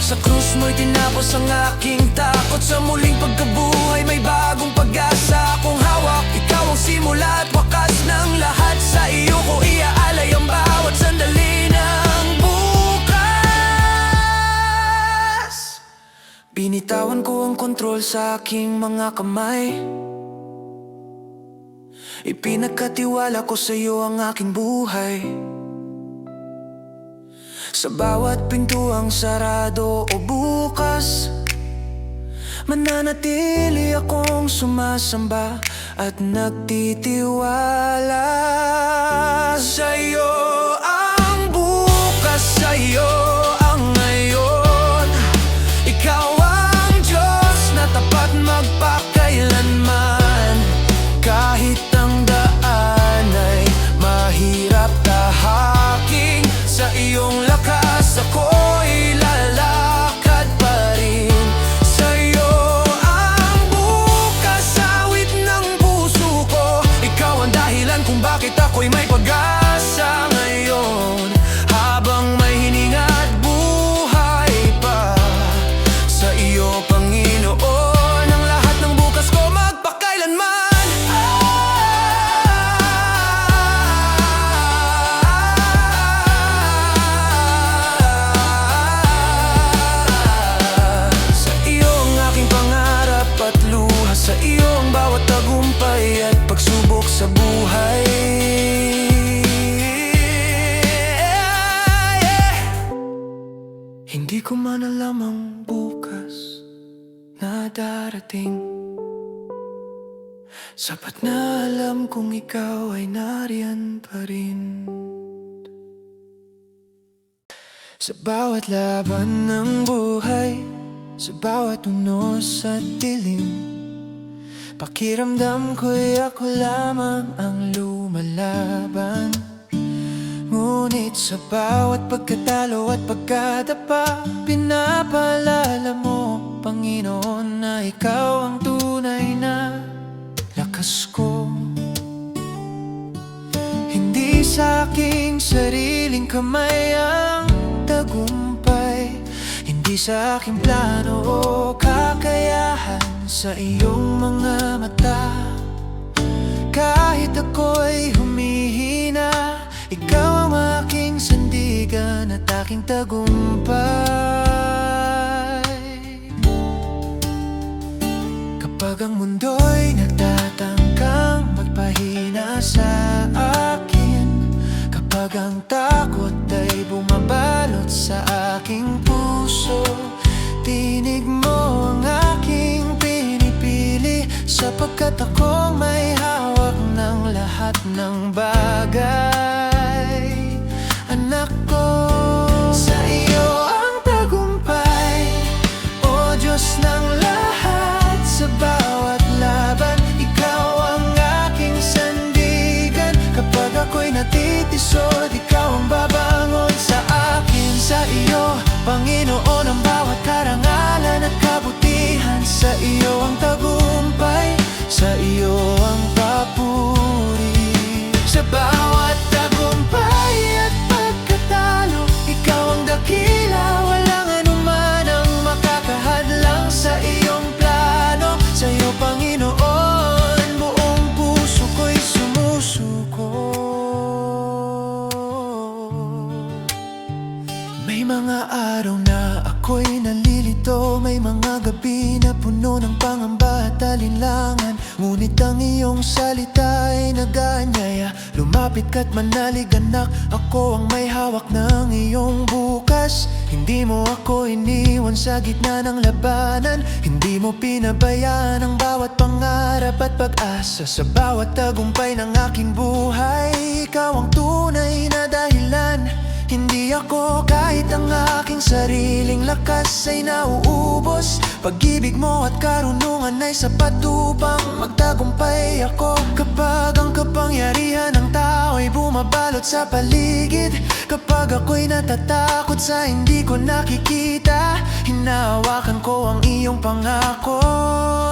Speaker 3: Sa krus mo'y tinapos ang aking takot, sa muling pagkabuhay may bagong pag-asa akong hawak. Ikaw ang simula at wakas ng lahat, sa iyo ko iaalay ang bawat sandali ng bukas. Binitawan ko ang kontrol sa aking mga kamay, ipinagkatiwala ko sa iyo ang aking buhay. Sa bawat pintuang sarado o bukas, mananatili akong sumasamba at nagtitiwala. Sa'yo ang bukas, sa'yo ang ngayon. Ikaw ang Diyos na tapat magpakailanman. Kahit ang daan ay mahirap tahaking, sa iyong lakas ako'y lalakad pa rin. Sa'yo ang bukas, awit ng puso ko. Ikaw ang dahilan kung bakit ako'y may pag-asa ngayon. Habang may hininga at buhay pa, sa iyo Panginoon, ang lahat ng bukas ko magpakailanman. Sa iyo ang bawat tagumpay at pagsubok sa buhay. Hindi ko man alam ang bukas na darating, sapat na alam kung ikaw ay nariyan pa rin. Sa bawat laban ng buhay, sa bawat unos at dilim, pakiramdam ko'y ako lamang ang lumalaban. Ngunit sa bawat pagkatalo at pagkadapa, pinapaalala mo, Panginoon, na ikaw ang tunay na lakas ko. Hindi sa aking sariling kamay ang tagumpay, hindi sa aking plano o kakayahan, sa iyong mga mata. Kahit ako'y humihina, ikaw ang aking sandigan at aking tagumpay. Kapag ang mundo'y nagtatangkang magpahina sa akin, kapag ang takot ay bumabalot sa aking puso, tinig mo ang aking pinipili, sapagkat ako may hawak ng lahat ng bagay. Anak ko, sa iyo ang tagumpay, o Diyos ng lahat. Sa bawat laban, ikaw ang aking sandigan. Kapag ako'y natitisod, ikaw ang babangon sa akin. Sa iyo, Panginoon, ang bawat karangalan at kabutihan. Sa iyo ang tagumpay, sa iyo ang papuri. Sa bawat tagumpay, mga araw na ako'y nalilito, may mga gabi na puno ng pangamba at alinlangan. Ngunit ang iyong salita ay nag-aanyaya. Lumapit ka't manalig anak, ako ang may hawak ng iyong bukas. Hindi mo ako iniwan sa gitna ng labanan. Hindi mo pinabayaan ang bawat pangarap at pag-asa. Sa bawat tagumpay ng aking buhay, ikaw ang tunay na dahilan. Hindi ako kahit ang aking sariling lakas ay nauubos. Pag-ibig mo at karunungan ay sapat upang magtagumpay ako. Kapag ang kapangyarihan ng tao ay bumabalot sa paligid, kapag ako'y natatakot sa hindi ko nakikita, hinahawakan ko ang iyong pangako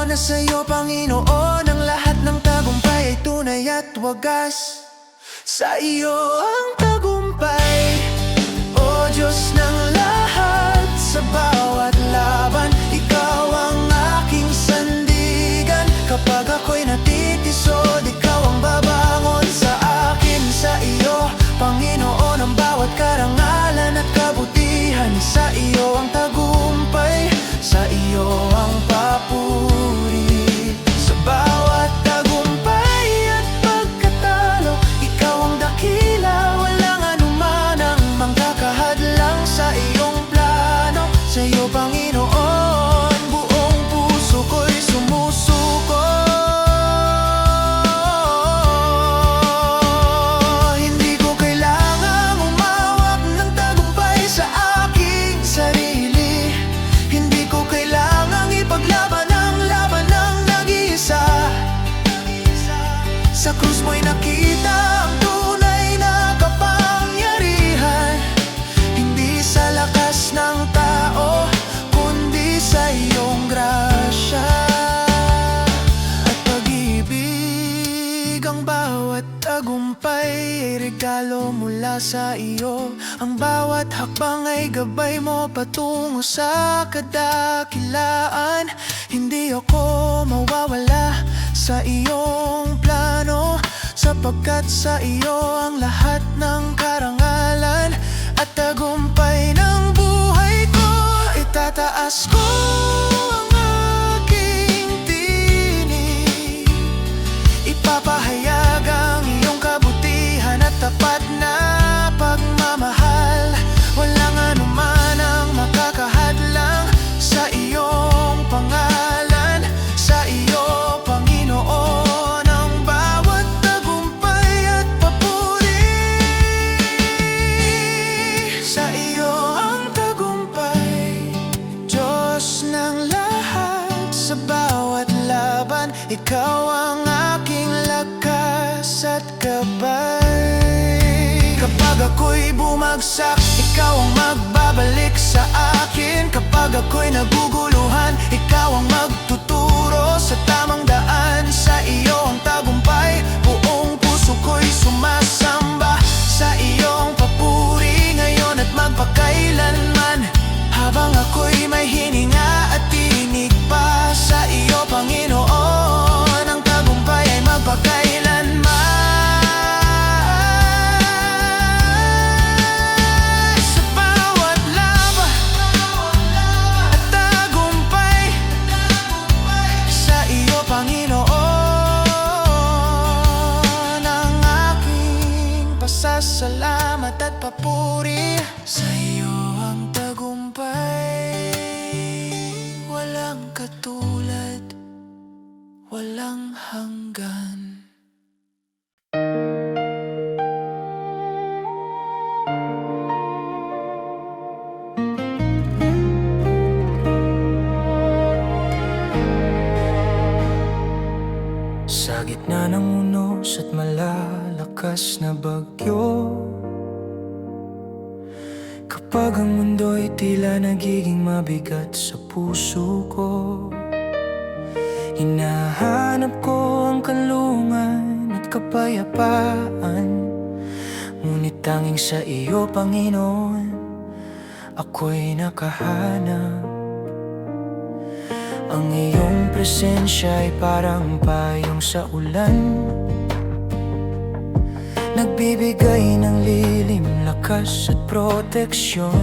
Speaker 3: na sa'yo, Panginoon, ang lahat ng tagumpay ay tunay at wagas. Sa iyo ang tagumpay, O Diyos ng lahat. Sa bawat laban, ikaw ang aking sandigan. Kapag ako'y natitisod, ikaw ang babangon sa akin. Sa iyo, Panginoon, ang bawat karangalan at kabutihan. Sa iyo ang tagumpay, sa iyo ang papuri. Sa bawat tagumpay at pagkatalo, ikaw ang dakila. Walang anuman ang magkakahadlang sa iyong plano. Sa iyo, Panginoon, buong puso ko'y sumusuko. Hindi ko kailangang umawak ng tagumpay sa aking sarili. Hindi ko kailangang ipaglaban ang laban ng nag-iisa. Sa krus mo'y nakita ang tunay na kapangyarihan. Hindi sa lakas ng tao, kundi sa iyong grasya at pag-ibig. Ang bawat tagumpay ay regalo mula sa iyo. Ang bawat hakbang ay gabay mo patungo sa kadakilaan. Hindi ako mawawala sa iyong plano, sapagkat sa iyo ang lahat ng karangalan at tagumpay ng buhay ko. Itataas ko ang aking tinig, ipapahayag ang iyong kabutihan at tapat na pagmamahal. Walang anuman ang makakahadlang sa iyong pangalan. Sa iyo, Panginoon, ang bawat tagumpay at papuri. Sa iyo ang tagumpay, Diyos ng lahat. Sa bawat laban, ikaw ang aking lakas at gabay. Kapag ako'y bumagsak, ikaw ang magbabalik sa akin. Kapag ako'y naguguluhan, ikaw ang magtuturo sa tamang daan. Sa iyo ang tagumpay, buong puso ko'y sumasamba. Sa iyong papuri ngayon at magpakailanman. Habang ako'y may hininga at tinig pa, sa iyo, Panginoon, ang tagumpay ay magpakailanman. Sa bawat laban at tagumpay, sa iyo, Panginoon, ang aking pasasalamat at papuri. Sa iyo ang tagumpay, walang katulad, walang hanggan. Sa gitna ng unos at malalakas na bagyo, kapag ang mundo'y tila nagiging mabigat sa puso ko, hinahanap ko ang kanlungan at kapayapaan. Ngunit tanging sa iyo, Panginoon, ako'y nakahanap. Ang iyong presensya ay parang payong sa ulan, nagbibigay ng lilim, lakas at proteksyon.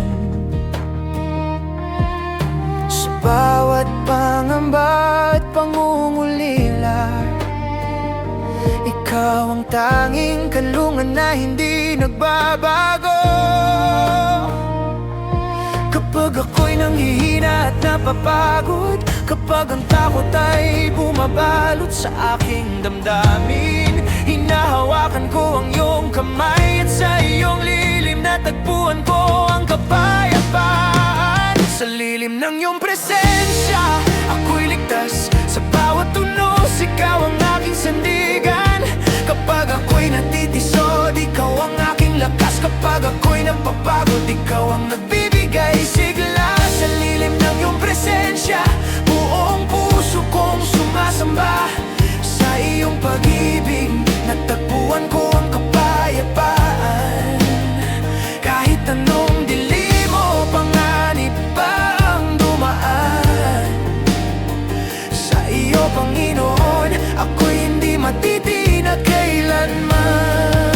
Speaker 3: bawat pangamba at pangungulila, ikaw ang tanging kanlungan na hindi nagbabago. Kapag ako'y nanghihina at napapagod, kapag ang takot ay bumabalot sa aking damdamin, hinahawakan ko ang iyong kamay at sa iyong lilim natagpuan ko ang kapayapaan. Sa lilim ng iyong presensya, ako'y ligtas. Sa bawat tunos, ikaw ang aking sandigan. Kapag ako'y natitisod, ikaw ang aking lakas. Kapag ako'y napapagod, ikaw ang nagbibigay sigla. Sa lilim ng iyong presensya, buong puso kong sumasamba. Sa iyong pag-ibig, natagpuan ko ang kapayapaan. Kahit anong dilim o panganib pa ang dumaan, sa iyo, Panginoon, ako'y hindi matiti na kailanman.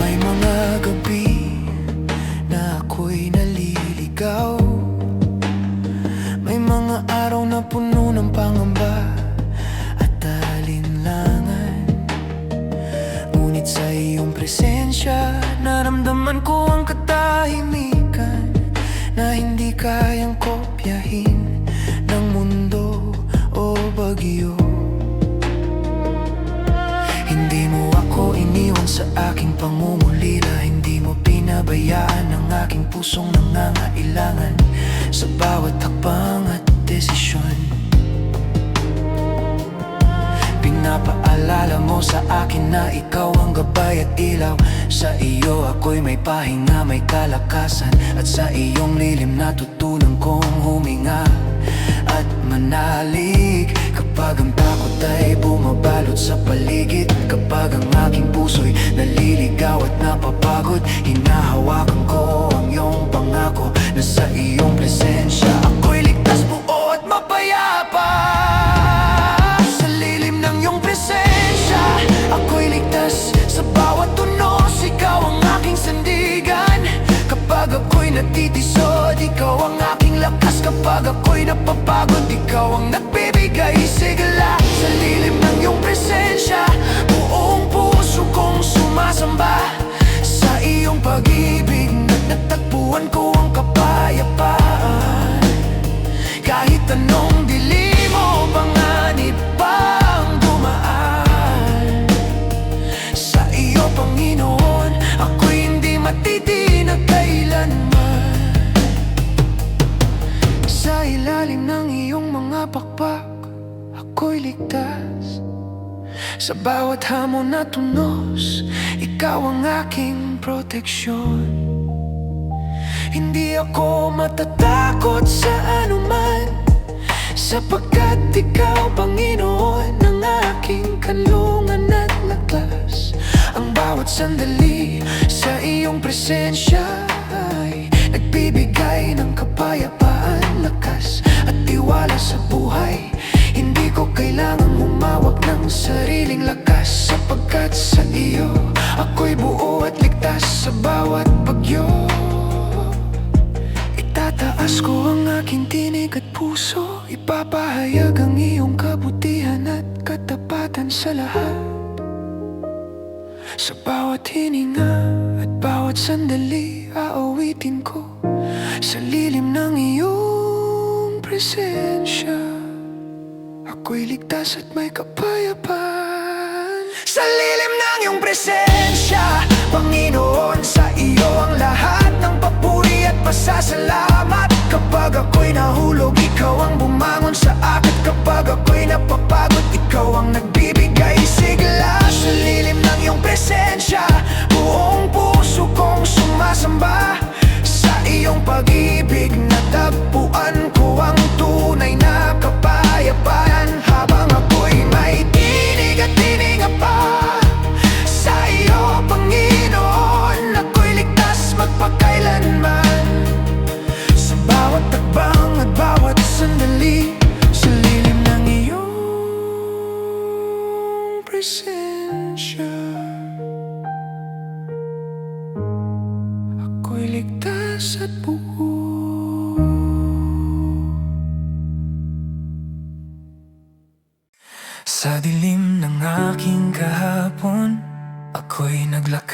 Speaker 3: May mga gabi na ako'y naliligaw, may mga araw na puno ng pangamba at alinlangan. Ngunit sa iyong presensya, naramdaman ko ang katahimikan na hindi kayang kopyahin ng mundo o bagyo. Hindi mo ako iniwan sa aking pangungulila, hindi mo pinabayaan ang aking pusong nangangailangan sa bawat hakbang at desisyon. Pinapaalala mo sa akin na ikaw ang gabay at ilaw. Sa iyo ako'y may pahinga, may kalakasan, at sa iyong lilim natutunan kong huminga at manalig. Kapag ang takot ay bumabalot sa paligid, kapag ang aking puso'y naliligaw at napapagod, hinahawakan ko ang iyong pangako na sa iyong presensya ako'y ligtas, buo at mapayapa. Sa lilim ng iyong presensya, ako'y ligtas. Sa bawat tunos, ikaw ang aking sandigan. Kapag ako'y natitisod, ikaw ang aking lakas. Kapag ako'y napapagod, ikaw ang nagbibigay sigla. Sa lilim ng iyong presensya, buong puso kong sumasamba. Sa iyong pag-ibig, natagpuan ko ang kapayapaan. Kahit anong dilim o panganib pa ang dumaan, sa iyo, Panginoon, ako'y hindi matiti na kailanman. Sa ilalim ng iyong mga pakpak, ako'y ligtas. Sa bawat hamon na tunos, ikaw ang aking proteksyon. Hindi ako matatakot sa anuman, sapagkat ikaw, Panginoon, ang aking kanlungan at lakas. Ang bawat sandali sa iyong presensya ay nagbibigay ng kapayapaan, lakas at tiwala sa buhay. Hindi ko kailangang humawak ng sariling lakas, sapagkat sa iyo ako'y buo at ligtas. Sa bawat bagyo, itataas ko ang aking tinig at puso, ipapahayag ang iyong kabutihan at katapatan sa lahat. Sa bawat hininga at bawat sandali, aawitin ko sa lilim ng iyong presensya. Ako'y ligtas at may kapayapaan. Sa lilim ng iyong presensya, Panginoon, sa iyo ang lahat ng papuri at pasasalamat. Kapag ako'y nahulog, ikaw ang bumangon sa akin. Kapag ako'y napapagod, ikaw ang nagbibigay sigla. Sa lilim ng iyong presensya, buong puso kong sumasamba. Sa iyong pag-ibig, natagpuan ko ang tunay na kapayapaan. Habang ako'y may tinig at tininga pa, sa iyo, Panginoon, ako'y ligtas magpakailanman. Sa bawat takbang at bawat sandali, sa lilim ng iyong presensya, ako'y ligtas at buo.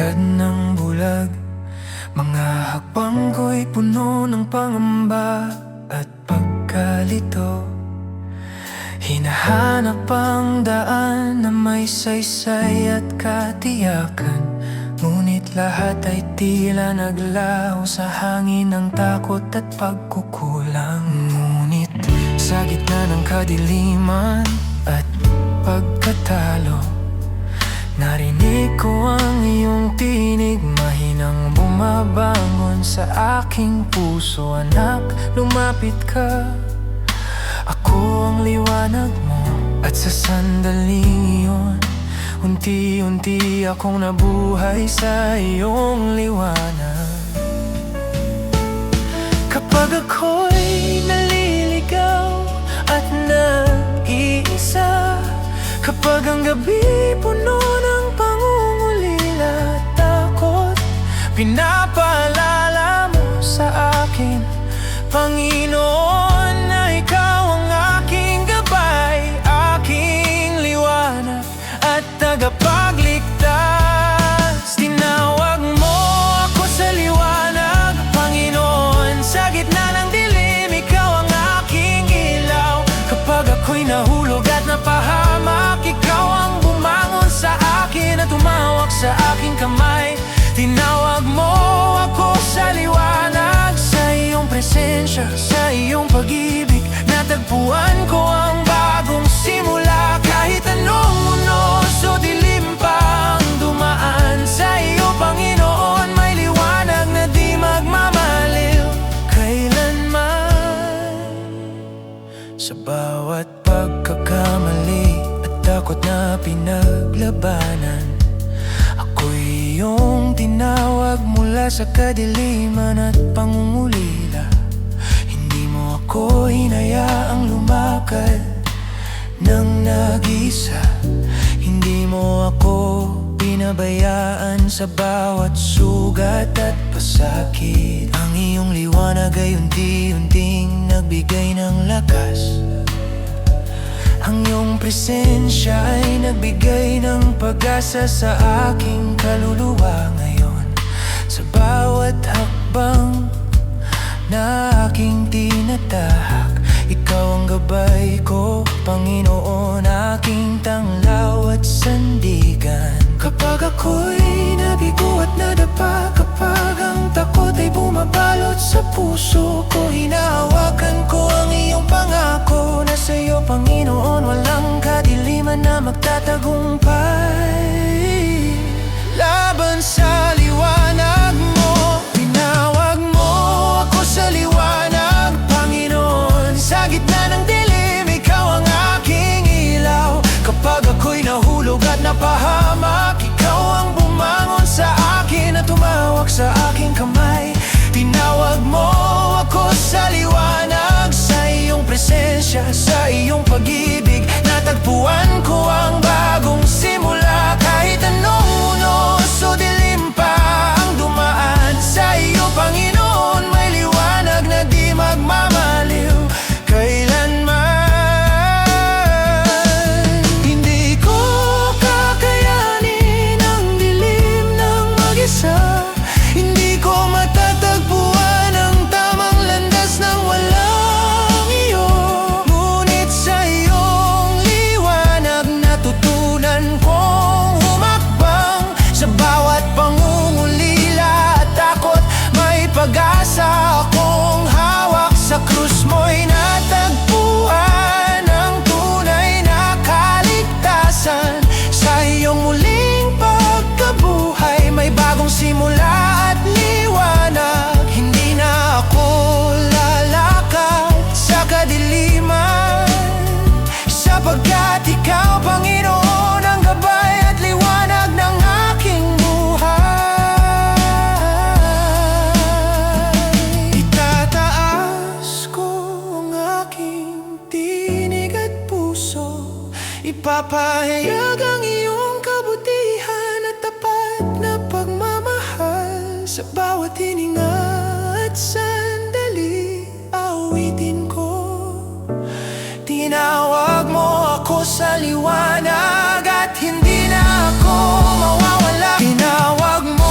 Speaker 3: tulad ng bulag. Mga hakbang ko'y puno ng pangamba at pagkalito. Hinahanap ang daan na may saysay at katiyakan, ngunit lahat ay tila naglaho sa hangin ng takot at pagkukulang. Ngunit sa gitna ng kadiliman at pagkatalo, narinig ko ang iyong tinig, mahinang bumabangon sa aking puso. Anak, lumapit ka, ako ang liwanag mo. At sa sandaling iyon, unti-unti akong nabuhay sa iyong liwanag. Kapag ako'y naliligaw at nag-iisa, kapag ang gabi puno ng pangungulila at takot, pinapaalala mo sa akin, Panginoon, na ikaw ang aking gabay, aking liwanag at tagapagligtas. Tinawag mo ako sa liwanag, Panginoon, sa gitna ng dilim, ikaw ang aking ilaw. Kapag ako'y nahulog at napahamak, ikaw ang bumangon sa akin at tumawak sa aking kamay. Tinawag mo ako sa liwanag, sa iyong presensya, sa iyong pag-ibig, natagpuan ko ang bagong simula. Kahit anong unos o dilim pa ang dumaan, sa iyo, Panginoon, may liwanag na di magmamaliw kailanman. Sa bawat pagkakamali at takot na pinaglabanan, ako'y iyong tinawag mula sa kadiliman at pangungulila. Hindi mo ako hinayaang lumakad ng nag-isa, hindi mo ako pinabayaan sa bawat sugat at pasakit. Ang iyong liwanag ay unti-unting nagbigay ng lakas, ang iyong presensya ay nagbigay ng pag-asa sa aking kaluluwa. Ngayon, sa bawat hakbang na aking tinatahak, ikaw ang gabay ko, Panginoon, aking tanglaw at sandigan. Kapag ako'y nabigo at nadapa, kapag ang takot ay bumabalot sa puso ko, hinahawakan ko ang iyong pangako na sa iyo, Panginoon, walang kadiliman na magtatagumpay. Laban sa liwanag mo, tinawag mo ako sa liwanag, Panginoon, sa gitna ng dilim, ikaw ang aking ilaw. Kapag ako'y nahulog at napahamak, ikaw ang bumangon sa akin at tumawak sa aking kamay. Tinawag mo ako sa liwanag, sa iyong presensya, sa iyong pag-ibig, natagpuan ko ang bagong simula. Kahit anong unos o dilim pa ang dumaan, sa iyo, Panginoon, may liwanag na di magmamaliw kailanman. Hindi ko kakayanin ang dilim ng mag-isa, hindi ko matatagpuan ang tamang landas ng walang iyo. Ngunit sa iyong liwanag, natutunan kong humakbang. Sa bawat pangungulila at takot, may pag-asa akong hawak. Sa krus mo'y natagpuan ang tunay na kaligtasan. Sa iyong muling pagkabuhay, may bagong simula at liwanag. Hindi na ako lalakad sa kadiliman, sapagkat ikaw, Panginoon, ang gabay at liwanag ng aking buhay. Itataas ko ang aking tinig at puso, ipapahayag ang iyong kabutihan at tapat na pagmamahal. Sa bawat hininga at sandali, awitin ko. Tinawag mo ako sa liwanag at hindi na ako mawawala. Tinawag mo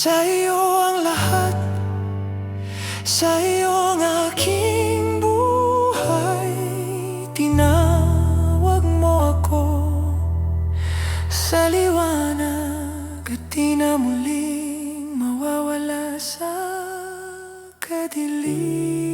Speaker 3: Sa iyo ang lahat, sa iyo ang aking buhay. Tinawag mo ako sa liwanag at di na muling mawawala sa kadilim.